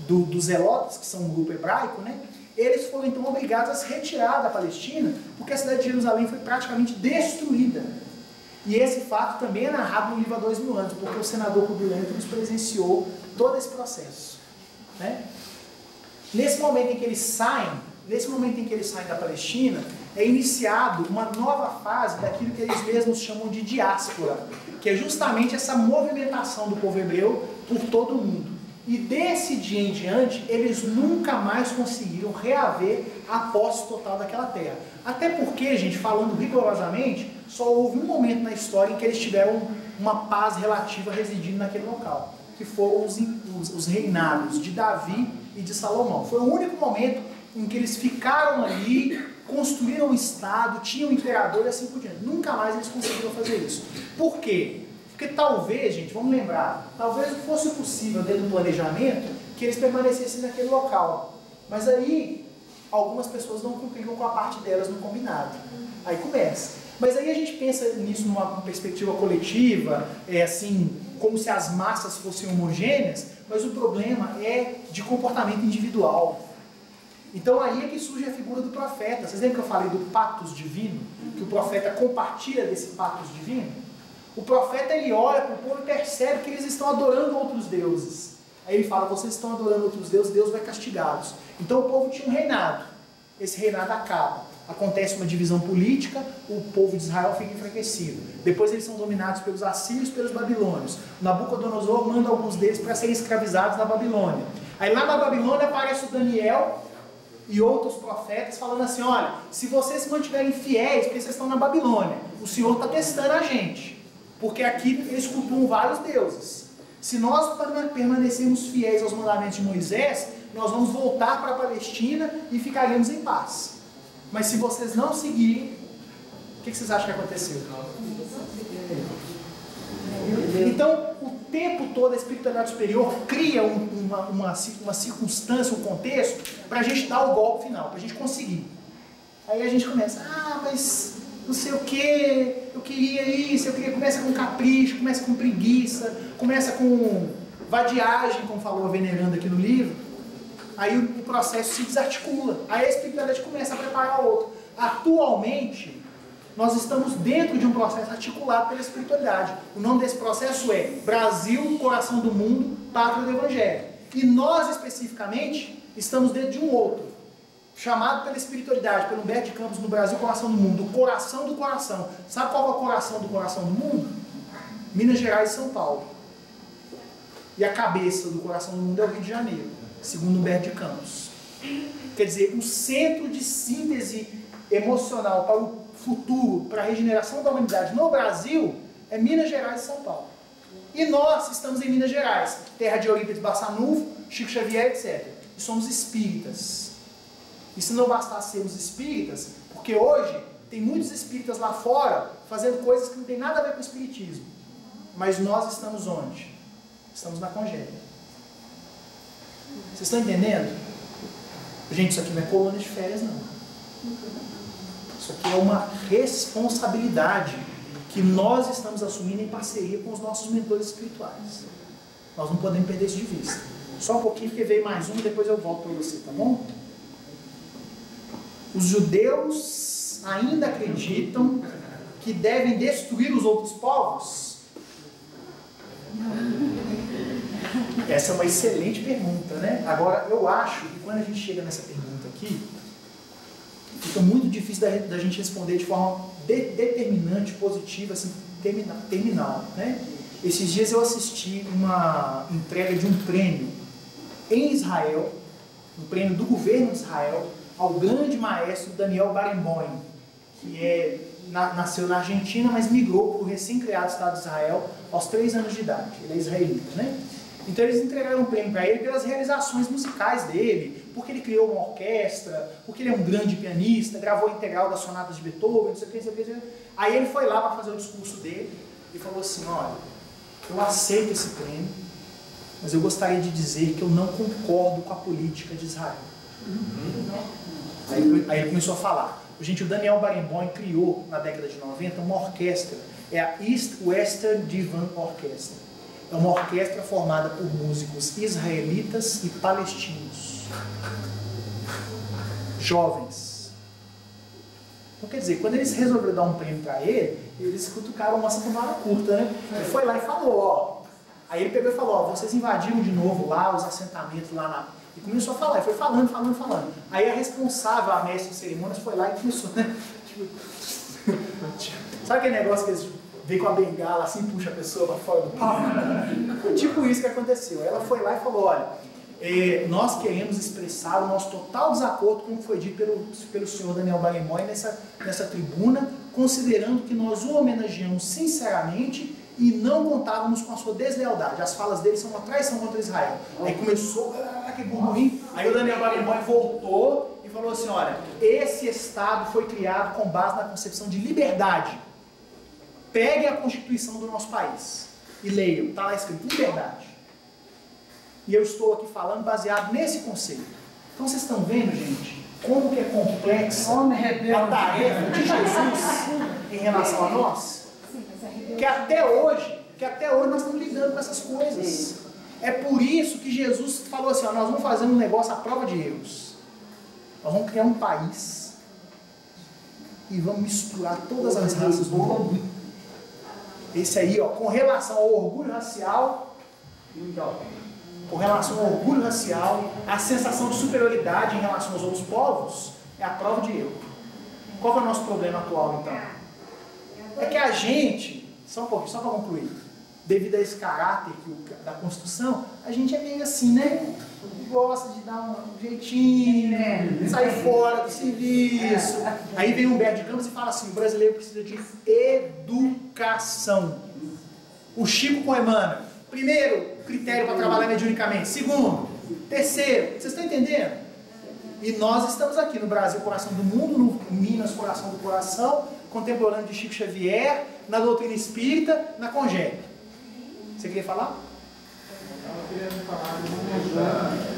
dos Zelotes, que são um grupo hebraico, né? Eles foram então obrigados a se retirar da Palestina, porque a cidade de Jerusalém foi praticamente destruída. E esse fato também é narrado no livro há 2000 anos, porque o senador Publio Lentulus presenciou todo esse processo. Né? Nesse momento em que eles saem da Palestina, é iniciado uma nova fase daquilo que eles mesmos chamam de diáspora, que é justamente essa movimentação do povo hebreu por todo o mundo. E desse dia em diante, eles nunca mais conseguiram reaver a posse total daquela terra. Até porque, gente, falando rigorosamente, só houve um momento na história em que eles tiveram uma paz relativa residindo naquele local, que foram os reinados de Davi e de Salomão. Foi o único momento em que eles ficaram ali, construíram um estado, tinham um imperador e assim por diante. Nunca mais eles conseguiram fazer isso. Por quê? Porque talvez, gente, vamos lembrar, talvez fosse possível dentro do planejamento que eles permanecessem naquele local. Mas aí, algumas pessoas não cumpriram com a parte delas no combinado. Aí começa. Mas aí a gente pensa nisso numa perspectiva coletiva, assim, como se as massas fossem homogêneas, mas o problema é de comportamento individual. Então aí é que surge a figura do profeta. Vocês lembram que eu falei do pactus divino? Que o profeta compartilha desse pactus divino? O profeta, ele olha para o povo e percebe que eles estão adorando outros deuses. Aí ele fala, vocês estão adorando outros deuses, Deus vai castigá-los. Então o povo tinha um reinado. Esse reinado acaba. Acontece uma divisão política, o povo de Israel fica enfraquecido. Depois eles são dominados pelos assírios e pelos babilônios. Nabucodonosor manda alguns deles para serem escravizados na Babilônia. Aí lá na Babilônia aparece o Daniel e outros profetas falando assim, olha, se vocês se mantiverem fiéis, porque vocês estão na Babilônia, o Senhor está testando a gente. Porque aqui eles cultuam vários deuses. Se nós permanecermos fiéis aos mandamentos de Moisés, nós vamos voltar para a Palestina e ficaremos em paz. Mas se vocês não seguirem, o que vocês acham que aconteceu? Então, o tempo todo a espiritualidade superior cria uma circunstância, um contexto, para a gente dar o golpe final, para a gente conseguir. Aí a gente começa, mas não sei o que, eu queria isso, começa com capricho, começa com preguiça, começa com vadiagem, como falou a veneranda aqui no livro. Aí o processo se desarticula, aí a espiritualidade começa a preparar o outro. Atualmente, nós estamos dentro de um processo articulado pela espiritualidade. O nome desse processo é Brasil, Coração do Mundo, Pátria do Evangelho. E nós, especificamente, estamos dentro de um outro, chamado pela espiritualidade, pelo Humberto de Campos, no Brasil, Coração do Mundo, o coração do coração. Sabe qual é o coração do mundo? Minas Gerais e São Paulo. E a cabeça do coração do mundo é o Rio de Janeiro, segundo Humberto de Campos. Quer dizer, o centro de síntese emocional para o futuro, para a regeneração da humanidade no Brasil, é Minas Gerais e São Paulo. E nós estamos em Minas Gerais, terra de Eurípides Barçanufo, Chico Xavier, etc. E somos espíritas. E se não bastasse sermos espíritas, porque hoje tem muitos espíritas lá fora fazendo coisas que não tem nada a ver com o espiritismo. Mas nós estamos onde? Estamos na Congélia. Vocês estão entendendo? Gente, isso aqui não é colônia de férias, não. Isso aqui é uma responsabilidade que nós estamos assumindo em parceria com os nossos mentores espirituais. Nós não podemos perder isso de vista. Só um pouquinho, porque veio mais um e depois eu volto para você, tá bom? Os judeus ainda acreditam que devem destruir os outros povos? Essa é uma excelente pergunta, né? Agora, eu acho que quando a gente chega nessa pergunta aqui, fica muito difícil da gente responder de forma determinante, positiva, assim, terminal, né? Esses dias eu assisti uma entrega de um prêmio em Israel, um prêmio do governo de Israel, ao grande maestro Daniel Barenboim, que nasceu na Argentina, mas migrou para o recém-criado Estado de Israel aos 3 anos de idade. Ele é israelita, né? Então eles entregaram um prêmio para ele pelas realizações musicais dele, porque ele criou uma orquestra, porque ele é um grande pianista, gravou a integral das sonatas de Beethoven, não sei o que, não sei o que. Aí ele foi lá para fazer o discurso dele e falou assim, olha, eu aceito esse prêmio, mas eu gostaria de dizer que eu não concordo com a política de Israel. Aí ele começou a falar. Gente, o Daniel Barenboim criou, na década de 90, uma orquestra, é a East Western Divan Orchestra. É uma orquestra formada por músicos israelitas e palestinos. Jovens. Então, quer dizer, quando eles resolveram dar um prêmio para ele, eles cutucaram uma vara curta, né? Ele foi lá e falou, ó. Aí ele pegou e falou, ó, vocês invadiram de novo lá os assentamentos lá na... E começou a falar, e foi falando. Aí a responsável, a mestre de cerimônias, foi lá e começou, né? Sabe aquele negócio que eles vêm com a bengala assim, puxa a pessoa para fora do palco? Foi tipo isso que aconteceu. Ela foi lá e falou, olha, nós queremos expressar o nosso total desacordo com o que foi dito pelo senhor Daniel Barenboim nessa tribuna, considerando que nós o homenageamos sinceramente e não contávamos com a sua deslealdade. As falas dele são uma traição contra Israel. Aí começou, que burburinho. Aí o Daniel Barenboim voltou e falou assim, olha, esse Estado foi criado com base na concepção de liberdade. Pegue a Constituição do nosso país. e leiam, está lá escrito liberdade. E eu estou aqui falando baseado nesse conceito. Então vocês estão vendo, gente, como que é complexa a tarefa de Jesus em relação a nós? Que até hoje nós estamos lidando com essas coisas. É por isso que Jesus falou assim, ó, nós vamos fazer um negócio à prova de erros. Nós vamos criar um país e vamos misturar todas as raças do mundo. Esse aí, ó, com relação ao orgulho racial, a sensação de superioridade em relação aos outros povos, é a prova de erro. Qual é o nosso problema atual, então? É que a gente, só um pouquinho, só para concluir, devido a esse caráter da Constituição, a gente é meio assim, né? Gosta de dar um jeitinho, sair fora do serviço. Aí vem Humberto de Campos e fala assim, o brasileiro precisa de educação. O Chico com Emmanuel, primeiro, critério para trabalhar mediunicamente. Segundo, terceiro, vocês estão entendendo? E nós estamos aqui no Brasil, coração do mundo, no Minas, coração do coração, contemporâneo de Chico Xavier, na doutrina espírita, na congênita. Você queria falar? Eu queria falar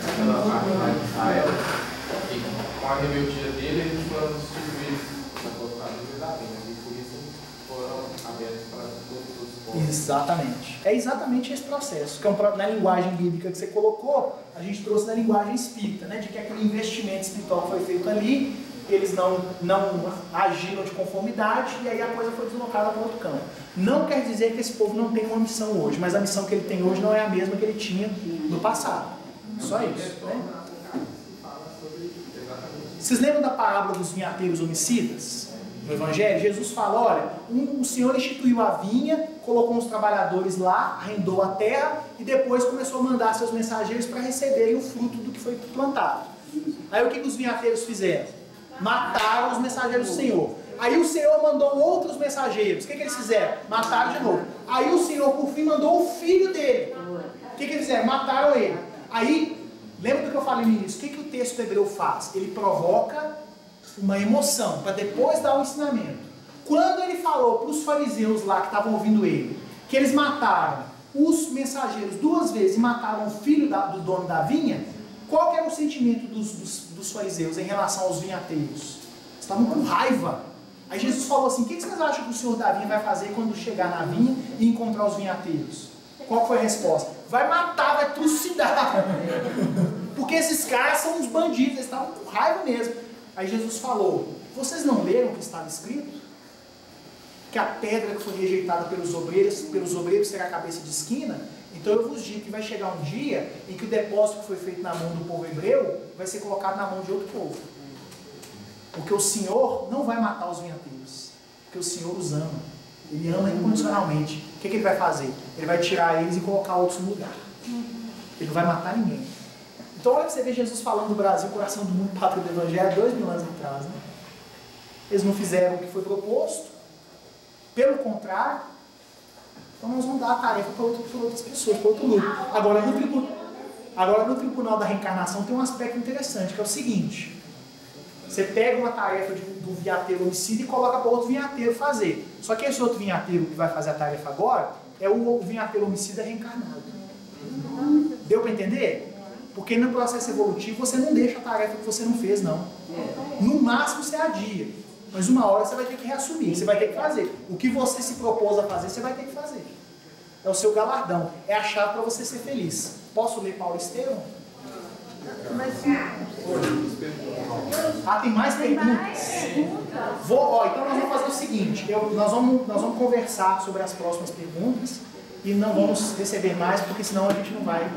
daquela parte lá de Israel, que com a rebeldia dele, eles foram destituídos da portaria da Bíblia, e por isso foram abertos para todos os povos. Exatamente. É exatamente esse processo, que é na linguagem bíblica que você colocou, a gente trouxe na linguagem espírita, né, de que aquele investimento espiritual que foi feito ali, eles não agiram de conformidade e aí a coisa foi deslocada para outro campo. Não quer dizer que esse povo não tem uma missão hoje, mas a missão que ele tem hoje não é a mesma que ele tinha no passado. Só isso, né? Vocês lembram da parábola dos vinhateiros homicidas? No Evangelho, Jesus fala, olha, o Senhor instituiu a vinha, colocou uns trabalhadores lá, arrendou a terra e depois começou a mandar seus mensageiros para receberem o fruto do que foi plantado. Aí o que os vinhateiros fizeram? Mataram os mensageiros do Senhor. Aí o Senhor mandou outros mensageiros. O que eles fizeram? Mataram de novo. Aí o Senhor, por fim, mandou o filho dele. O que eles fizeram? Mataram ele. Aí, lembra do que eu falei no início? O que o texto hebreu faz? Ele provoca uma emoção, para depois dar o ensinamento. Quando ele falou para os fariseus lá que estavam ouvindo ele, que eles mataram os mensageiros 2 vezes e mataram o filho do dono da vinha, qual que era o sentimento dos fariseus em relação aos vinhateiros? Estavam com raiva. Aí Jesus falou assim, o que vocês acham que o senhor da vinha vai fazer quando chegar na vinha e encontrar os vinhateiros? Qual foi a resposta? Vai matar, vai trucidar. Porque esses caras são uns bandidos, eles estavam com raiva mesmo. Aí Jesus falou, vocês não leram o que estava escrito? Que a pedra que foi rejeitada pelos obreiros será a cabeça de esquina? Então eu vos digo que vai chegar um dia em que o depósito que foi feito na mão do povo hebreu vai ser colocado na mão de outro povo. Porque o Senhor não vai matar os vinhateiros, porque o Senhor os ama. Ele ama incondicionalmente. O que ele vai fazer? Ele vai tirar eles e colocar outros no lugar. Ele não vai matar ninguém. Então olha que você vê Jesus falando do Brasil, coração do mundo, pátria do Evangelho, 2000 anos atrás. Né? Eles não fizeram o que foi proposto. Pelo contrário, então nós vamos dar a tarefa para outras pessoas, para outro grupo. Agora no tribunal da reencarnação tem um aspecto interessante, que é o seguinte. Você pega uma tarefa do vinhateiro homicida e coloca para outro vinhateiro fazer. Só que esse outro vinhateiro que vai fazer a tarefa agora é o vinhateiro homicida reencarnado. Deu para entender? Porque no processo evolutivo você não deixa a tarefa que você não fez, não. No máximo você adia. Mas uma hora você vai ter que reassumir, você vai ter que fazer. O que você se propôs a fazer, você vai ter que fazer. É o seu galardão. É a chave para você ser feliz. Posso ler Paulo Estevam? Tem mais perguntas? Então nós vamos fazer o seguinte, nós vamos conversar sobre as próximas perguntas e não vamos receber mais, porque senão a gente não vai.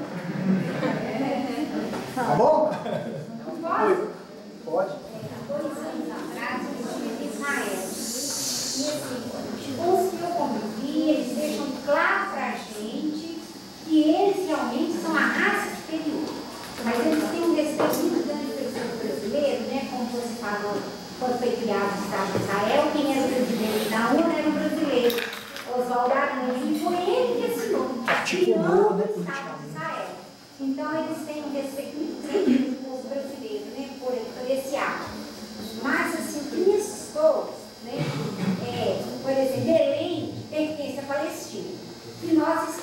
Tá bom? Pode. Os que eu convivi, eles deixam claro pra gente que eles realmente são a raça superior. Mas eles têm um respeito muito grande pelo povo brasileiro, né? Como você falou, quando foi criado o Estado de Israel, quem era o presidente da ONU era o brasileiro, Oswaldo Aranha, e foi ele que assinou. Articulou, né, o Estado de Israel. Então eles têm um respeito muito grande pelo povo brasileiro, né? Por esse ato. Mas assim, Cristo, né? Por exemplo, Belém pertence à Palestina. E nós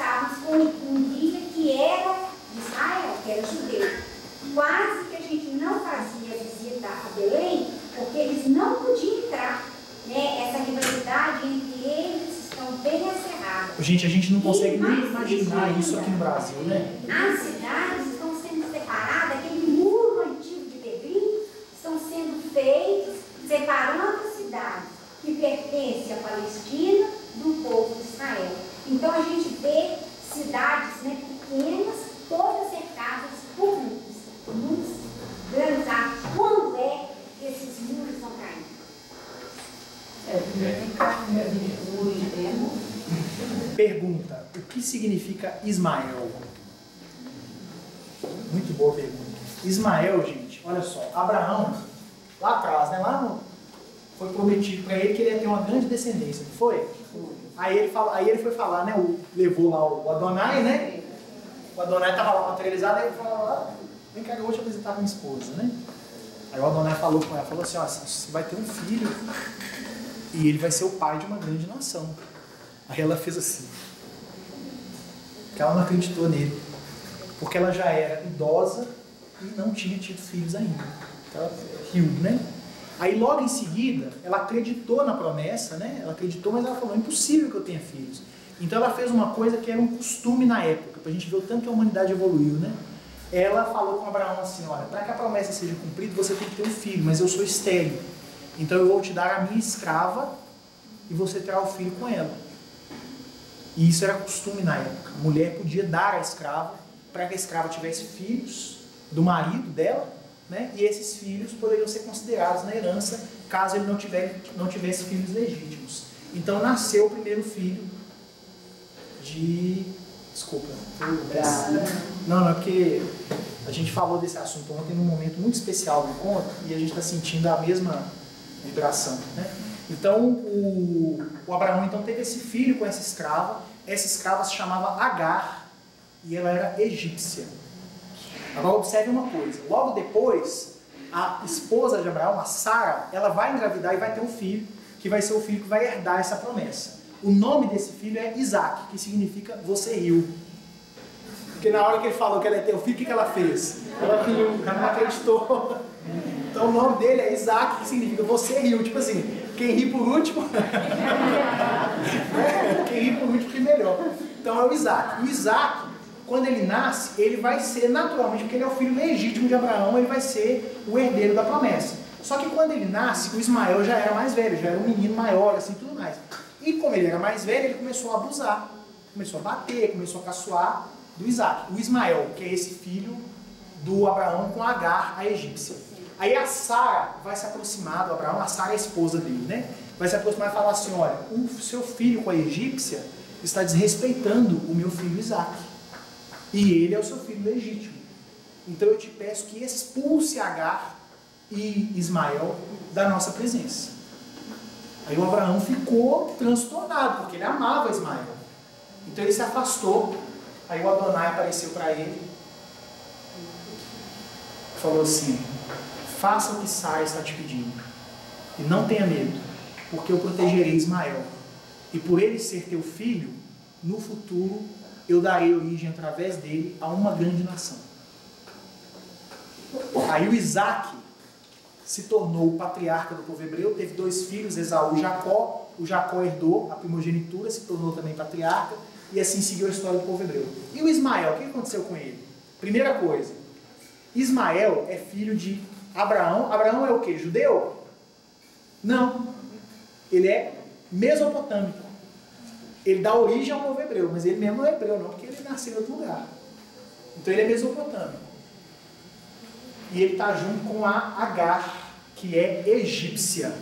Gente, a gente não consegue nem imaginar isso aqui no Brasil, né? As cidades estão sendo separadas, aquele muro antigo de Berlim, estão sendo feitos, separando as cidades que pertencem à Palestina do povo de Israel. Então a gente vê cidades, né, pequenas, todas cercadas por muros grandes árvores. Quando é que esses muros vão cair? Pergunta: o que significa Ismael? Muito boa pergunta. Ismael, gente, olha só, Abraão, lá atrás, né, foi prometido para ele que ele ia ter uma grande descendência, não foi? Aí ele foi falar, né, levou lá o Adonai, né? O Adonai estava lá materializado, aí ele falou: vem cá, eu vou te apresentar com minha esposa, né? Aí o Adonai falou com ela, falou assim: ó, você vai ter um filho e ele vai ser o pai de uma grande nação. Aí ela fez assim, porque ela não acreditou nele, porque ela já era idosa e não tinha tido filhos ainda. Então ela riu, né? Aí logo em seguida, ela acreditou na promessa, né? Ela acreditou, mas ela falou: é impossível que eu tenha filhos. Então ela fez uma coisa que era um costume na época, para a gente ver o tanto que a humanidade evoluiu, né? Ela falou com Abraão assim: olha, para que a promessa seja cumprida, você tem que ter um filho, mas eu sou estéril. Então eu vou te dar a minha escrava e você terá o filho com ela. E isso era costume na época. A mulher podia dar a escrava para que a escrava tivesse filhos do marido dela, né? E esses filhos poderiam ser considerados na herança caso ele não tivesse filhos legítimos. Então nasceu o primeiro filho de... Desculpa. Não, é porque a gente falou desse assunto ontem num momento muito especial do encontro e a gente está sentindo a mesma vibração, né? Então, o Abraão então teve esse filho com essa escrava se chamava Agar e ela era egípcia. Agora observe uma coisa, logo depois, a esposa de Abraão, a Sara, ela vai engravidar e vai ter um filho, que vai ser o filho que vai herdar essa promessa. O nome desse filho é Isaac, que significa você riu. Porque na hora que ele falou que ela ia ter o filho, o que ela fez? Ela riu, ela não acreditou. Então o nome dele é Isaac, que significa você riu. Tipo assim, quem ri por último, quem ri por último ri melhor. Então é o Isaac. O Isaac, quando ele nasce, ele vai ser naturalmente, porque ele é o filho legítimo de Abraão, ele vai ser o herdeiro da promessa. Só que quando ele nasce, o Ismael já era mais velho, já era um menino maior, assim, tudo mais. E como ele era mais velho, ele começou a abusar, começou a bater, começou a caçoar do Isaac. O Ismael, que é esse filho do Abraão com Agar, a egípcia. Aí a Sara vai se aproximar do Abraão, a Sara é a esposa dele, né? Vai se aproximar e falar assim: olha, o seu filho com a egípcia está desrespeitando o meu filho Isaac. E ele é o seu filho legítimo. Então eu te peço que expulse Agar e Ismael da nossa presença. Aí o Abraão ficou transtornado, porque ele amava Ismael. Então ele se afastou. Aí o Adonai apareceu para ele e falou assim: faça o que Sara está te pedindo e não tenha medo, porque eu protegerei Ismael. E por ele ser teu filho, no futuro eu darei origem através dele a uma grande nação. Aí o Isaac se tornou o patriarca do povo hebreu, teve 2 filhos, Esaú e Jacó. O Jacó herdou a primogenitura, se tornou também patriarca, e assim seguiu a história do povo hebreu. E o Ismael, o que aconteceu com ele? Primeira coisa, Ismael é filho de Abraão. Abraão é o quê? Judeu? Não. Ele é mesopotâmico. Ele dá origem ao povo hebreu, mas ele mesmo não é hebreu não, porque ele nasceu em outro lugar. Então ele é mesopotâmico. E ele está junto com a Agar, que é egípcia.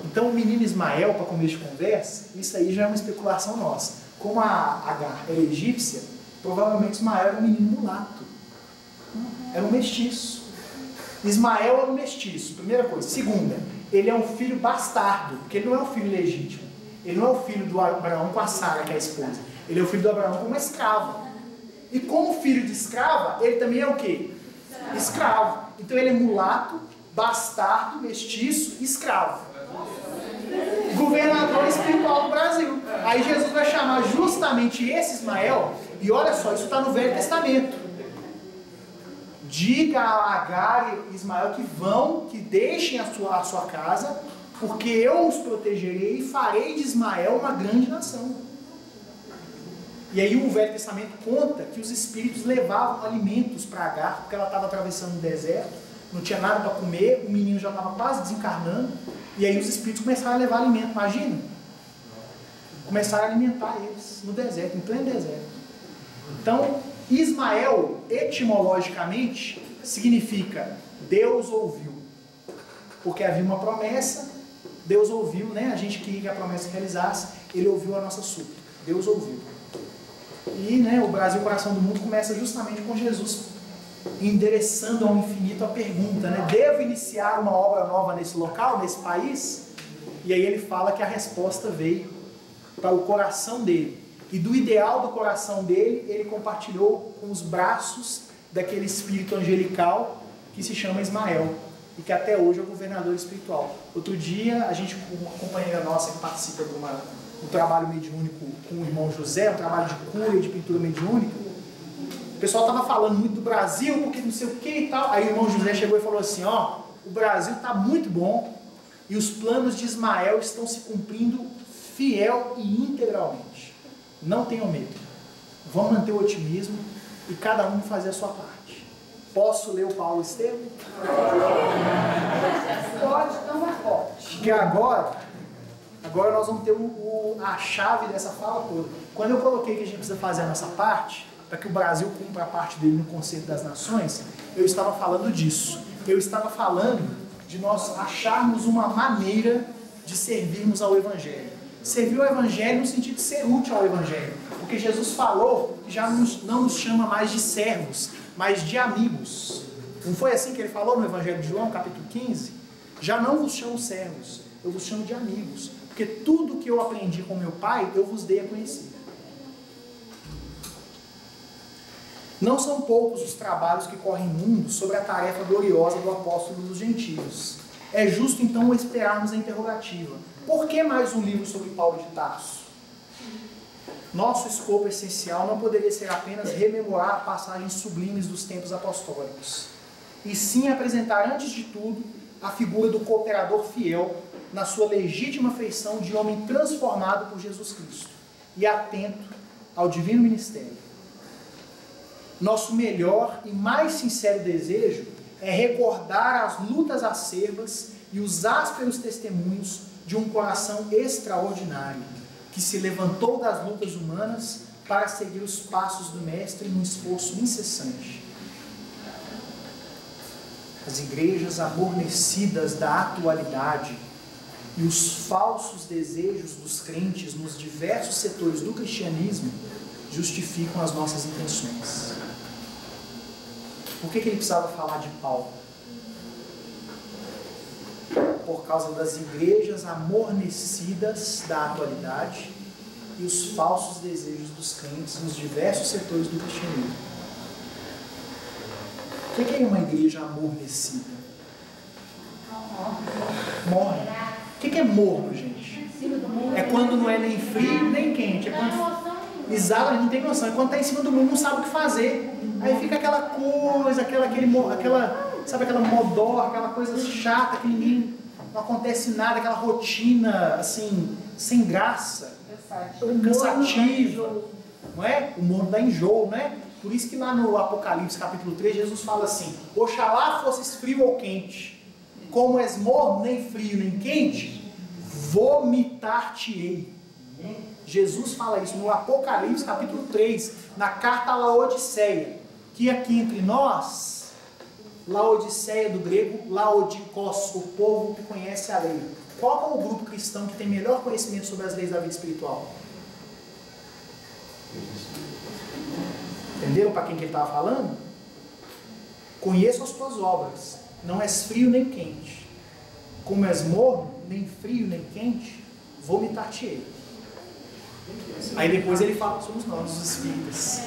Então o menino Ismael, para começo de conversa, isso aí já é uma especulação nossa. Como a Agar era egípcia, provavelmente Ismael era um menino mulato. Era um mestiço. Ismael era um mestiço, primeira coisa. Segunda, ele é um filho bastardo, porque ele não é um filho legítimo. Ele não é o filho do Abraão com a Sara, que é a esposa. Ele é o filho do Abraão com uma escrava. E como filho de escrava, ele também é o quê? Escravo. Então ele é mulato, bastardo, mestiço, escravo. Governador espiritual do Brasil. Aí Jesus vai chamar justamente esse Ismael, e olha só, isso está no Velho Testamento. Diga a Agar e Ismael que deixem a sua casa, porque eu os protegerei e farei de Ismael uma grande nação. E aí o Velho Testamento conta que os espíritos levavam alimentos para Agar, porque ela estava atravessando o deserto, não tinha nada para comer, o menino já estava quase desencarnando, e aí os espíritos começaram a levar alimento, imagina? Começaram a alimentar eles no deserto, em pleno deserto. Então, Ismael, etimologicamente, significa Deus ouviu. Porque havia uma promessa, Deus ouviu, né? A gente queria que a promessa se realizasse, Ele ouviu a nossa súplica. Deus ouviu. E, né, o Brasil, o coração do mundo, começa justamente com Jesus endereçando ao infinito a pergunta, né? Devo iniciar uma obra nova nesse local, nesse país? E aí ele fala que a resposta veio para o coração dele. E do ideal do coração dele, ele compartilhou com os braços daquele espírito angelical que se chama Ismael e que até hoje é o governador espiritual. Outro dia, a gente, uma companheira nossa que participa de um trabalho mediúnico com o irmão José, um trabalho de cura e de pintura mediúnica, o pessoal estava falando muito do Brasil, porque não sei o que e tal. Aí o irmão José chegou e falou assim, ó, o Brasil está muito bom e os planos de Ismael estão se cumprindo fiel e integralmente. Não tenham medo. Vamos manter o otimismo e cada um fazer a sua parte. Posso ler o Paulo Estevam? Pode, não é pode. Porque agora nós vamos ter a chave dessa fala toda. Quando eu coloquei que a gente precisa fazer a nossa parte, para que o Brasil cumpra a parte dele no Conselho das Nações, eu estava falando disso. Eu estava falando de nós acharmos uma maneira de servirmos ao Evangelho. Servir ao Evangelho no sentido de ser útil ao Evangelho. Porque Jesus falou que já não nos chama mais de servos, mas de amigos. Não foi assim que ele falou no Evangelho de João, capítulo 15? Já não vos chamo servos, eu vos chamo de amigos. Porque tudo que eu aprendi com meu Pai, eu vos dei a conhecer. Não são poucos os trabalhos que correm no mundo sobre a tarefa gloriosa do apóstolo dos gentios. É justo então esperarmos a interrogativa. Por que mais um livro sobre Paulo de Tarso? Nosso escopo essencial não poderia ser apenas rememorar passagens sublimes dos tempos apostólicos, e sim apresentar antes de tudo a figura do cooperador fiel na sua legítima feição de homem transformado por Jesus Cristo e atento ao divino ministério. Nosso melhor e mais sincero desejo é recordar as lutas acerbas e os ásperos testemunhos de um coração extraordinário, que se levantou das lutas humanas para seguir os passos do Mestre num esforço incessante. As igrejas amornecidas da atualidade e os falsos desejos dos crentes nos diversos setores do cristianismo justificam as nossas intenções. Por que ele precisava falar de Paulo? Por causa das igrejas amornecidas da atualidade e os falsos desejos dos crentes nos diversos setores do cristianismo. O que é uma igreja amornecida? Morne. O que é morno, gente? É quando não é nem frio nem quente. É quando... Exato, não tem noção. É quando está em cima do mundo, não sabe o que fazer. Aí fica aquela coisa, sabe aquela modorra, aquela coisa chata que ninguém, não acontece nada, aquela rotina assim, sem graça, cansativa, não é? O mundo dá enjoo, não é? Por isso que lá no Apocalipse capítulo 3, Jesus fala assim: oxalá fosses frio ou quente, como és morno, nem frio nem quente, vomitar-te-ei. Jesus fala isso no Apocalipse capítulo 3, na carta a Laodiceia, que aqui entre nós, Laodiceia do grego, Laodikos, o povo que conhece a lei. Qual é o grupo cristão que tem melhor conhecimento sobre as leis da vida espiritual? Entenderam para quem que ele estava falando? Conheço as tuas obras, não és frio nem quente. Como és morno, nem frio nem quente, vomitar-te-ei. Aí depois ele fala, somos nós, os espíritas.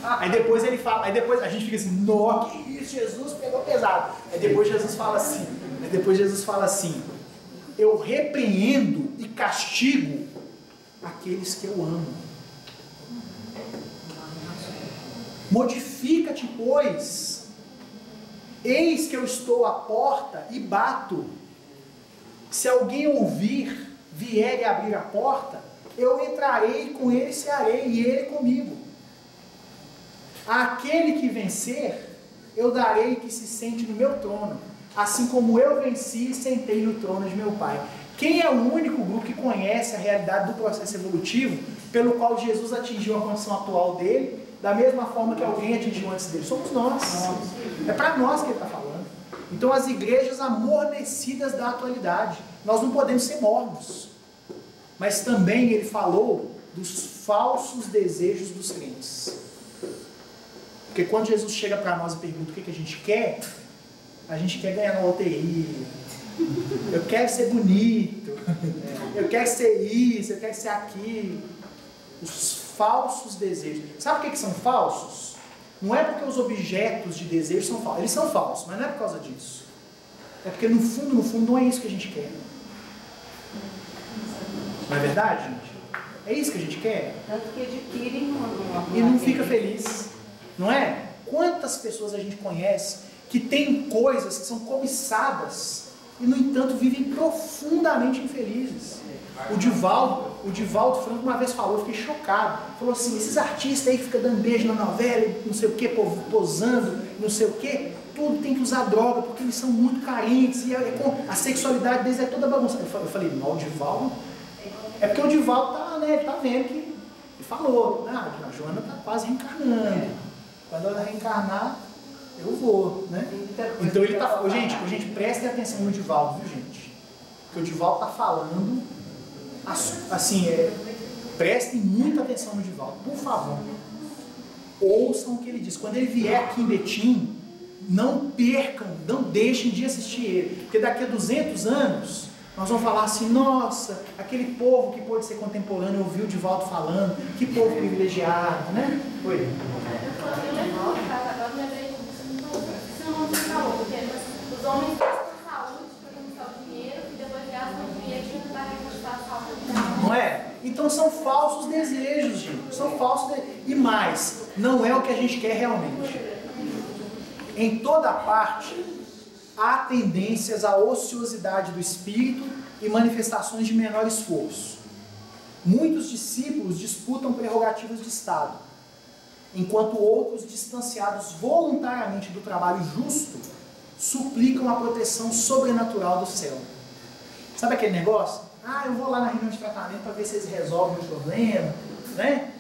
Aí depois ele fala, aí depois a gente fica assim, nossa, que isso, Jesus pegou pesado. Aí depois Jesus fala assim, eu repreendo e castigo aqueles que eu amo. Modifica-te, pois, eis que eu estou à porta e bato. Se alguém ouvir, vier e abrir a porta, eu entrarei com ele, cearei, e ele comigo. Àquele que vencer, eu darei que se sente no meu trono, assim como eu venci e sentei no trono de meu Pai. Quem é o único grupo que conhece a realidade do processo evolutivo pelo qual Jesus atingiu a condição atual dele, da mesma forma que alguém atingiu antes dele? Somos nós. É para nós que ele está falando. Então as igrejas amornecidas da atualidade, nós não podemos ser mornos. Mas também ele falou dos falsos desejos dos crentes. Porque quando Jesus chega para nós e pergunta o que a gente quer ganhar na loteria, eu quero ser bonito, eu quero ser isso, eu quero ser aquilo. Os falsos desejos. Sabe o que são falsos? Não é porque os objetos de desejo são falsos. Eles são falsos, mas não é por causa disso. É porque no fundo não é isso que a gente quer. Não é verdade, gente? É isso que a gente quer? Tanto que adquirem e não fica feliz. Não é? Quantas pessoas a gente conhece que tem coisas que são cobiçadas e, no entanto, vivem profundamente infelizes. O Divaldo Franco uma vez falou, eu fiquei chocado. Falou assim, esses artistas aí que ficam dando beijo na novela, não sei o que, posando, não sei o que, tudo tem que usar droga, porque eles são muito carentes, e a sexualidade deles é toda bagunçada. Eu falei, não, o Divaldo? É porque o Divaldo tá, né, ele tá vendo que... Ele falou, a Joana tá quase reencarnando. Quando ela reencarnar, eu vou, né? Então ele tá... Gente, prestem atenção no Divaldo, viu, gente? Porque o Divaldo tá falando... Assim, prestem muita atenção no Divaldo, por favor. Ouçam o que ele diz. Quando ele vier aqui em Betim, não percam, não deixem de assistir ele. Porque daqui a 200 anos, nós vamos falar assim, nossa, aquele povo que pôde ser contemporâneo ouviu o Divaldo falando, que povo privilegiado, né? Oi. Eu lembrei disso, não falou, porque os homens gastam saúde para conquistar o dinheiro e depois gastam o dinheiro para conquistar a saúde. Não é? Então são falsos desejos, gente. São falsos desejos. E mais, não é o que a gente quer realmente. Em toda parte, há tendências à ociosidade do espírito e manifestações de menor esforço. Muitos discípulos disputam prerrogativas de Estado, enquanto outros, distanciados voluntariamente do trabalho justo, suplicam a proteção sobrenatural do céu. Sabe aquele negócio? Eu vou lá na reunião de tratamento para ver se eles resolvem o problema, né?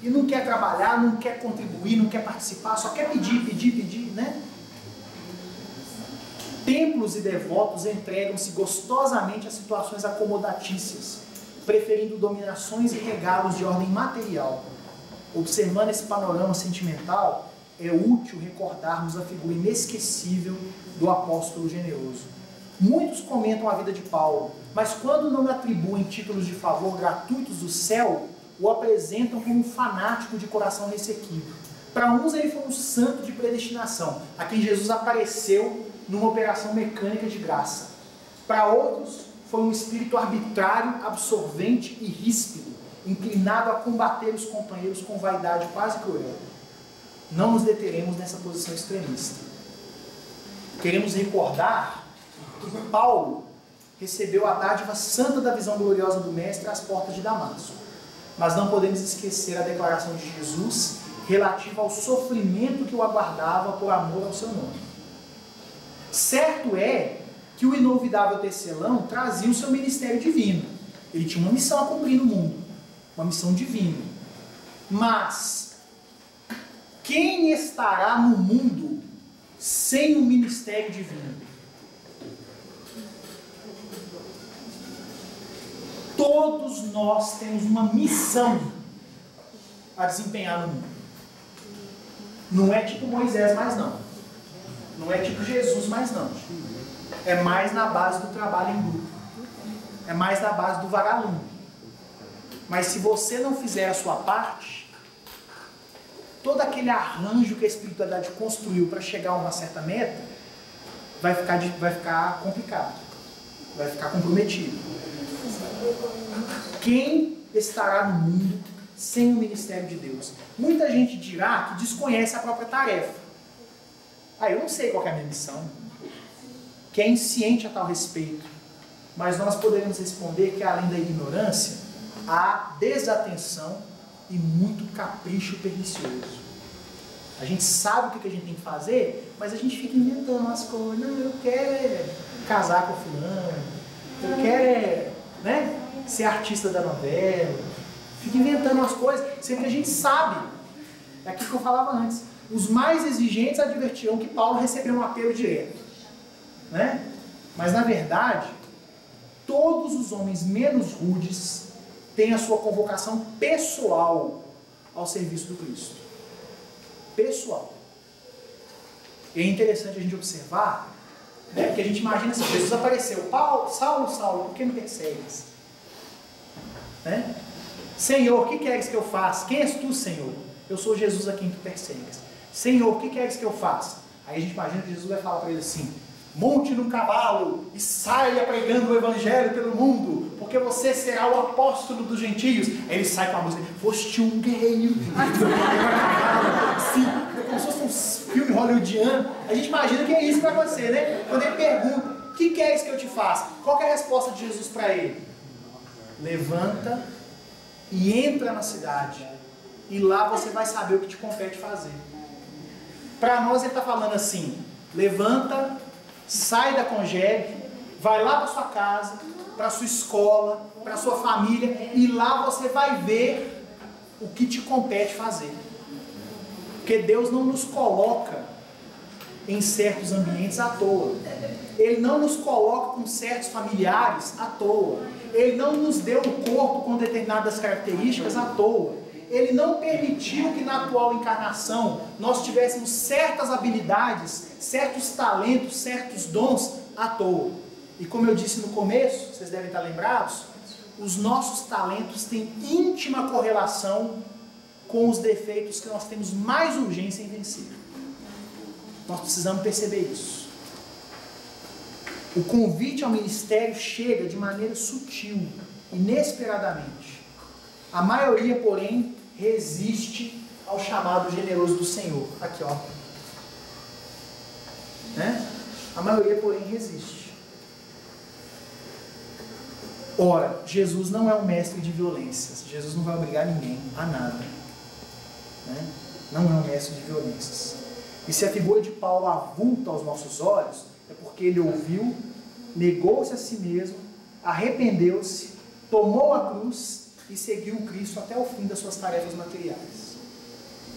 E não quer trabalhar, não quer contribuir, não quer participar, só quer pedir, né? Templos e devotos entregam-se gostosamente a situações acomodatícias, preferindo dominações e regalos de ordem material. Observando esse panorama sentimental, é útil recordarmos a figura inesquecível do apóstolo generoso. Muitos comentam a vida de Paulo, mas quando não atribuem títulos de favor gratuitos do céu, o apresentam como um fanático de coração ressequido. Para uns ele foi um santo de predestinação, a quem Jesus apareceu numa operação mecânica de graça. Para outros foi um espírito arbitrário, absorvente e ríspido, inclinado a combater os companheiros com vaidade quase cruel. Não nos deteremos nessa posição extremista. Queremos recordar que Paulo recebeu a dádiva santa da visão gloriosa do Mestre às portas de Damasco. Mas não podemos esquecer a declaração de Jesus relativa ao sofrimento que o aguardava por amor ao seu nome. Certo é que o inolvidável tecelão trazia o seu ministério divino. Ele tinha uma missão a cumprir no mundo, uma missão divina. Mas quem estará no mundo sem o ministério divino? Todos nós temos uma missão a desempenhar no mundo. Não é tipo Moisés mais não. Não é tipo Jesus mais não. É mais na base do trabalho em grupo. É mais na base do vagalume. Mas se você não fizer a sua parte, todo aquele arranjo que a espiritualidade construiu para chegar a uma certa meta, vai ficar complicado. Vai ficar comprometido. Quem estará no mundo sem o ministério de Deus? Muita gente dirá que desconhece a própria tarefa. Eu não sei qual é a minha missão. Que é insciente a tal respeito. Mas nós poderemos responder que além da ignorância, há desatenção e muito capricho pernicioso. A gente sabe o que a gente tem que fazer, mas a gente fica inventando umas coisas. Não, eu quero casar com fulano, eu quero ser artista da novela. Fica inventando umas coisas, sendo que a gente sabe. É aquilo que eu falava antes. Os mais exigentes advertiram que Paulo recebeu um apelo direto. Né? Mas, na verdade, todos os homens menos rudes têm a sua convocação pessoal ao serviço do Cristo. Pessoal. E é interessante a gente observar, né? Porque a gente imagina assim, Jesus apareceu, Saulo, Saulo, por que me persegues? Né? Senhor, o que queres que eu faça? Quem és tu, Senhor? Eu sou Jesus a quem tu persegues. Senhor, o que queres que eu faça? Aí a gente imagina que Jesus vai falar para ele assim, monte num cavalo e saia pregando o evangelho pelo mundo, porque você será o apóstolo dos gentios. Aí ele sai com a música, foste um guerreiro. Sim, é como se fosse um filme hollywoodiano. A gente imagina que é isso que vai acontecer, né? Quando ele pergunta, o que queres que eu te faça? Qual que é a resposta de Jesus para ele? Levanta e entra na cidade, e lá você vai saber o que te compete fazer. Para nós ele está falando assim, levanta, sai da congebe, vai lá para sua casa, para sua escola, para sua família, e lá você vai ver o que te compete fazer. Porque Deus não nos coloca em certos ambientes à toa. Ele não nos coloca com certos familiares à toa. Ele não nos deu um corpo com determinadas características à toa. Ele não permitiu que na atual encarnação nós tivéssemos certas habilidades, certos talentos, certos dons à toa. E como eu disse no começo, vocês devem estar lembrados, os nossos talentos têm íntima correlação com os defeitos que nós temos mais urgência em vencer. Nós precisamos perceber isso. O convite ao ministério chega de maneira sutil, inesperadamente. A maioria, porém, resiste ao chamado generoso do Senhor. Aqui, ó. Né? A maioria, porém, resiste. Ora, Jesus não é um mestre de violências. Jesus não vai obrigar ninguém a nada. Né? Não é um mestre de violências. E se a figura de Paulo avulta aos nossos olhos, é porque ele ouviu, negou-se a si mesmo, arrependeu-se, tomou a cruz e seguiu o Cristo até o fim das suas tarefas materiais.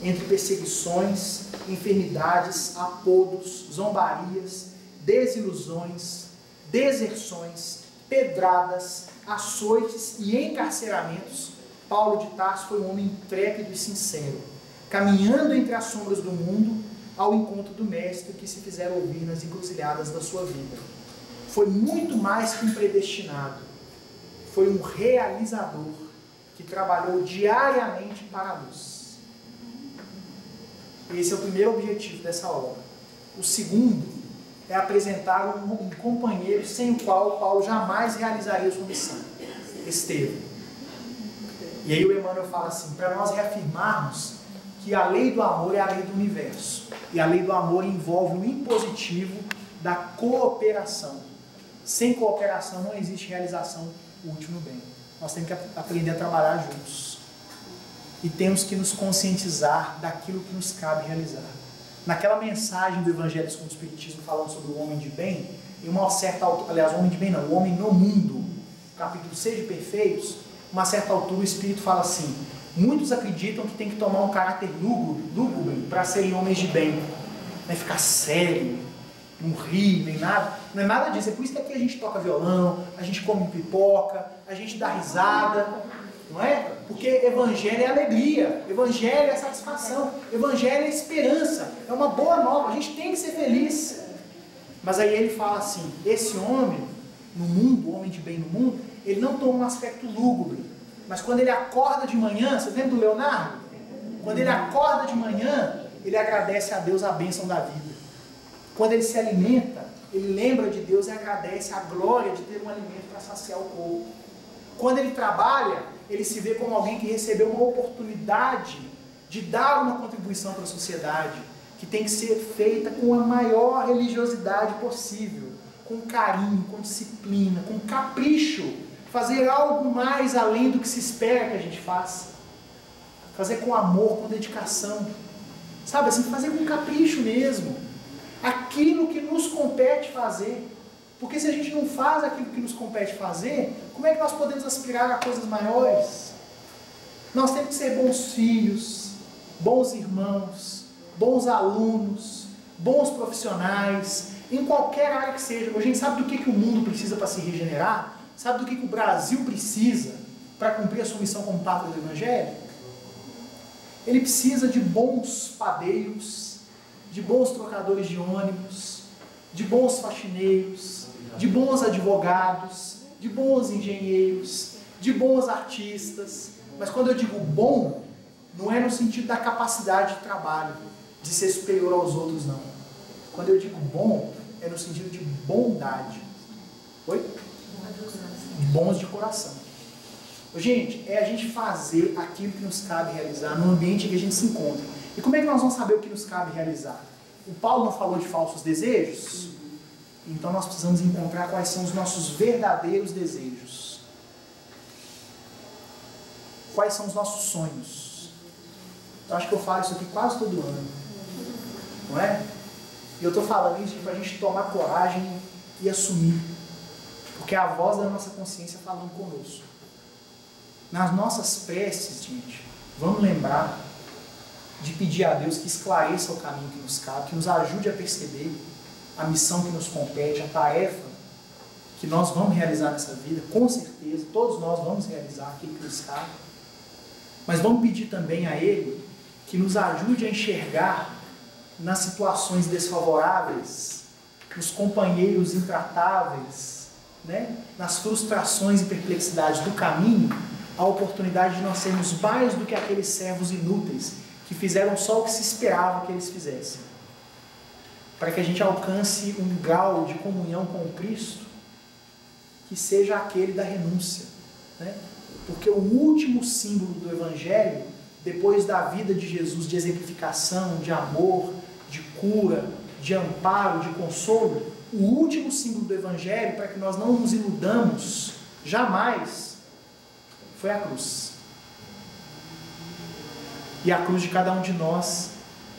Entre perseguições, enfermidades, apodos, zombarias, desilusões, deserções, pedradas, açoites e encarceramentos, Paulo de Tarso foi um homem intrépido e sincero, caminhando entre as sombras do mundo ao encontro do Mestre que se fizeram ouvir nas encruzilhadas da sua vida. Foi muito mais que um predestinado, foi um realizador que trabalhou diariamente para a luz. Esse é o primeiro objetivo dessa obra. O segundo é apresentar um companheiro sem o qual Paulo jamais realizaria sua missão, Estevão. E aí o Emmanuel fala assim, para nós reafirmarmos que a lei do amor é a lei do universo. E a lei do amor envolve o impositivo da cooperação. Sem cooperação não existe realização útil no bem. Nós temos que aprender a trabalhar juntos. E temos que nos conscientizar daquilo que nos cabe realizar. Naquela mensagem do Evangelho segundo o Espiritismo falando sobre o homem de bem, em uma certa altura, aliás, o homem de bem não, o homem no mundo, capítulo 6 de Perfeitos, uma certa altura o Espírito fala assim, muitos acreditam que tem que tomar um caráter lúgubre para serem homens de bem. Não é ficar sério, não rir, nem nada. Não é nada disso. É por isso que aqui a gente toca violão, a gente come pipoca, a gente dá risada. Não é? Porque evangelho é alegria, evangelho é satisfação, evangelho é esperança, é uma boa nova, a gente tem que ser feliz. Mas aí ele fala assim, esse homem no mundo, o homem de bem no mundo, ele não toma um aspecto lúgubre. Mas quando ele acorda de manhã, você lembra do Leonardo? Quando ele acorda de manhã, ele agradece a Deus a bênção da vida. Quando ele se alimenta, ele lembra de Deus e agradece a glória de ter um alimento para saciar o corpo. Quando ele trabalha, ele se vê como alguém que recebeu uma oportunidade de dar uma contribuição para a sociedade, que tem que ser feita com a maior religiosidade possível, com carinho, com disciplina, com capricho, fazer algo mais além do que se espera que a gente faça, fazer com amor, com dedicação, sabe assim, fazer com capricho mesmo, aquilo que nos compete fazer, porque se a gente não faz aquilo que nos compete fazer, como é que nós podemos aspirar a coisas maiores? Nós temos que ser bons filhos, bons irmãos, bons alunos, bons profissionais, em qualquer área que seja. A gente sabe do que o mundo precisa para se regenerar? Sabe do que o Brasil precisa para cumprir a sua missão como pátria do Evangelho? Ele precisa de bons padeiros, de bons trocadores de ônibus, de bons faxineiros, de bons advogados, de bons engenheiros, de bons artistas. Mas quando eu digo bom, não é no sentido da capacidade de trabalho, de ser superior aos outros, não. Quando eu digo bom, é no sentido de bondade. Oi? Bons de coração. Gente, é a gente fazer aquilo que nos cabe realizar no ambiente em que a gente se encontra. E como é que nós vamos saber o que nos cabe realizar? O Paulo não falou de falsos desejos? Então nós precisamos encontrar quais são os nossos verdadeiros desejos. Quais são os nossos sonhos? Eu acho que eu falo isso aqui quase todo ano. Não é? E eu estou falando isso para a gente tomar coragem e assumir. Porque é a voz da nossa consciência falando conosco. Nas nossas preces, gente, vamos lembrar de pedir a Deus que esclareça o caminho que nos cabe, que nos ajude a perceber a missão que nos compete, a tarefa que nós vamos realizar nessa vida, com certeza, todos nós vamos realizar aquilo que nos cabe. Mas vamos pedir também a Ele que nos ajude a enxergar nas situações desfavoráveis, nos companheiros intratáveis, né? Nas frustrações e perplexidades do caminho, a oportunidade de nós sermos mais do que aqueles servos inúteis que fizeram só o que se esperava que eles fizessem. Para que a gente alcance um grau de comunhão com Cristo que seja aquele da renúncia, né? Porque o último símbolo do Evangelho, depois da vida de Jesus de exemplificação, de amor, de cura, de amparo, de consolo, o último símbolo do Evangelho, para que nós não nos iludamos jamais, foi a cruz. E a cruz de cada um de nós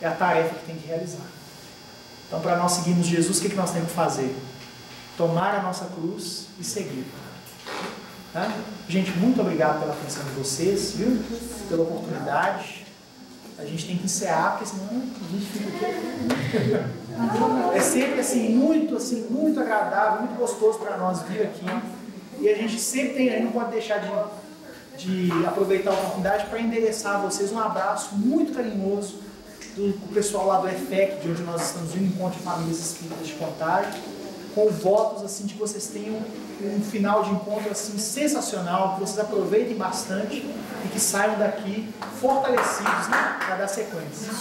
é a tarefa que tem que realizar. Então, para nós seguirmos Jesus, o que nós temos que fazer? Tomar a nossa cruz e seguir. Tá? Gente, muito obrigado pela atenção de vocês, viu? Pela oportunidade. A gente tem que encerrar, porque senão a gente fica aqui. É sempre assim, muito agradável, muito gostoso para nós vir aqui. E a gente sempre tem, a gente não pode deixar de aproveitar a oportunidade para endereçar a vocês um abraço muito carinhoso do pessoal lá do EFEC, de onde nós estamos no Encontro de Famílias Espíritas de Contagem, com votos assim, de que vocês tenham um final de encontro assim, sensacional, que vocês aproveitem bastante e que saiam daqui fortalecidos, né, para dar sequência.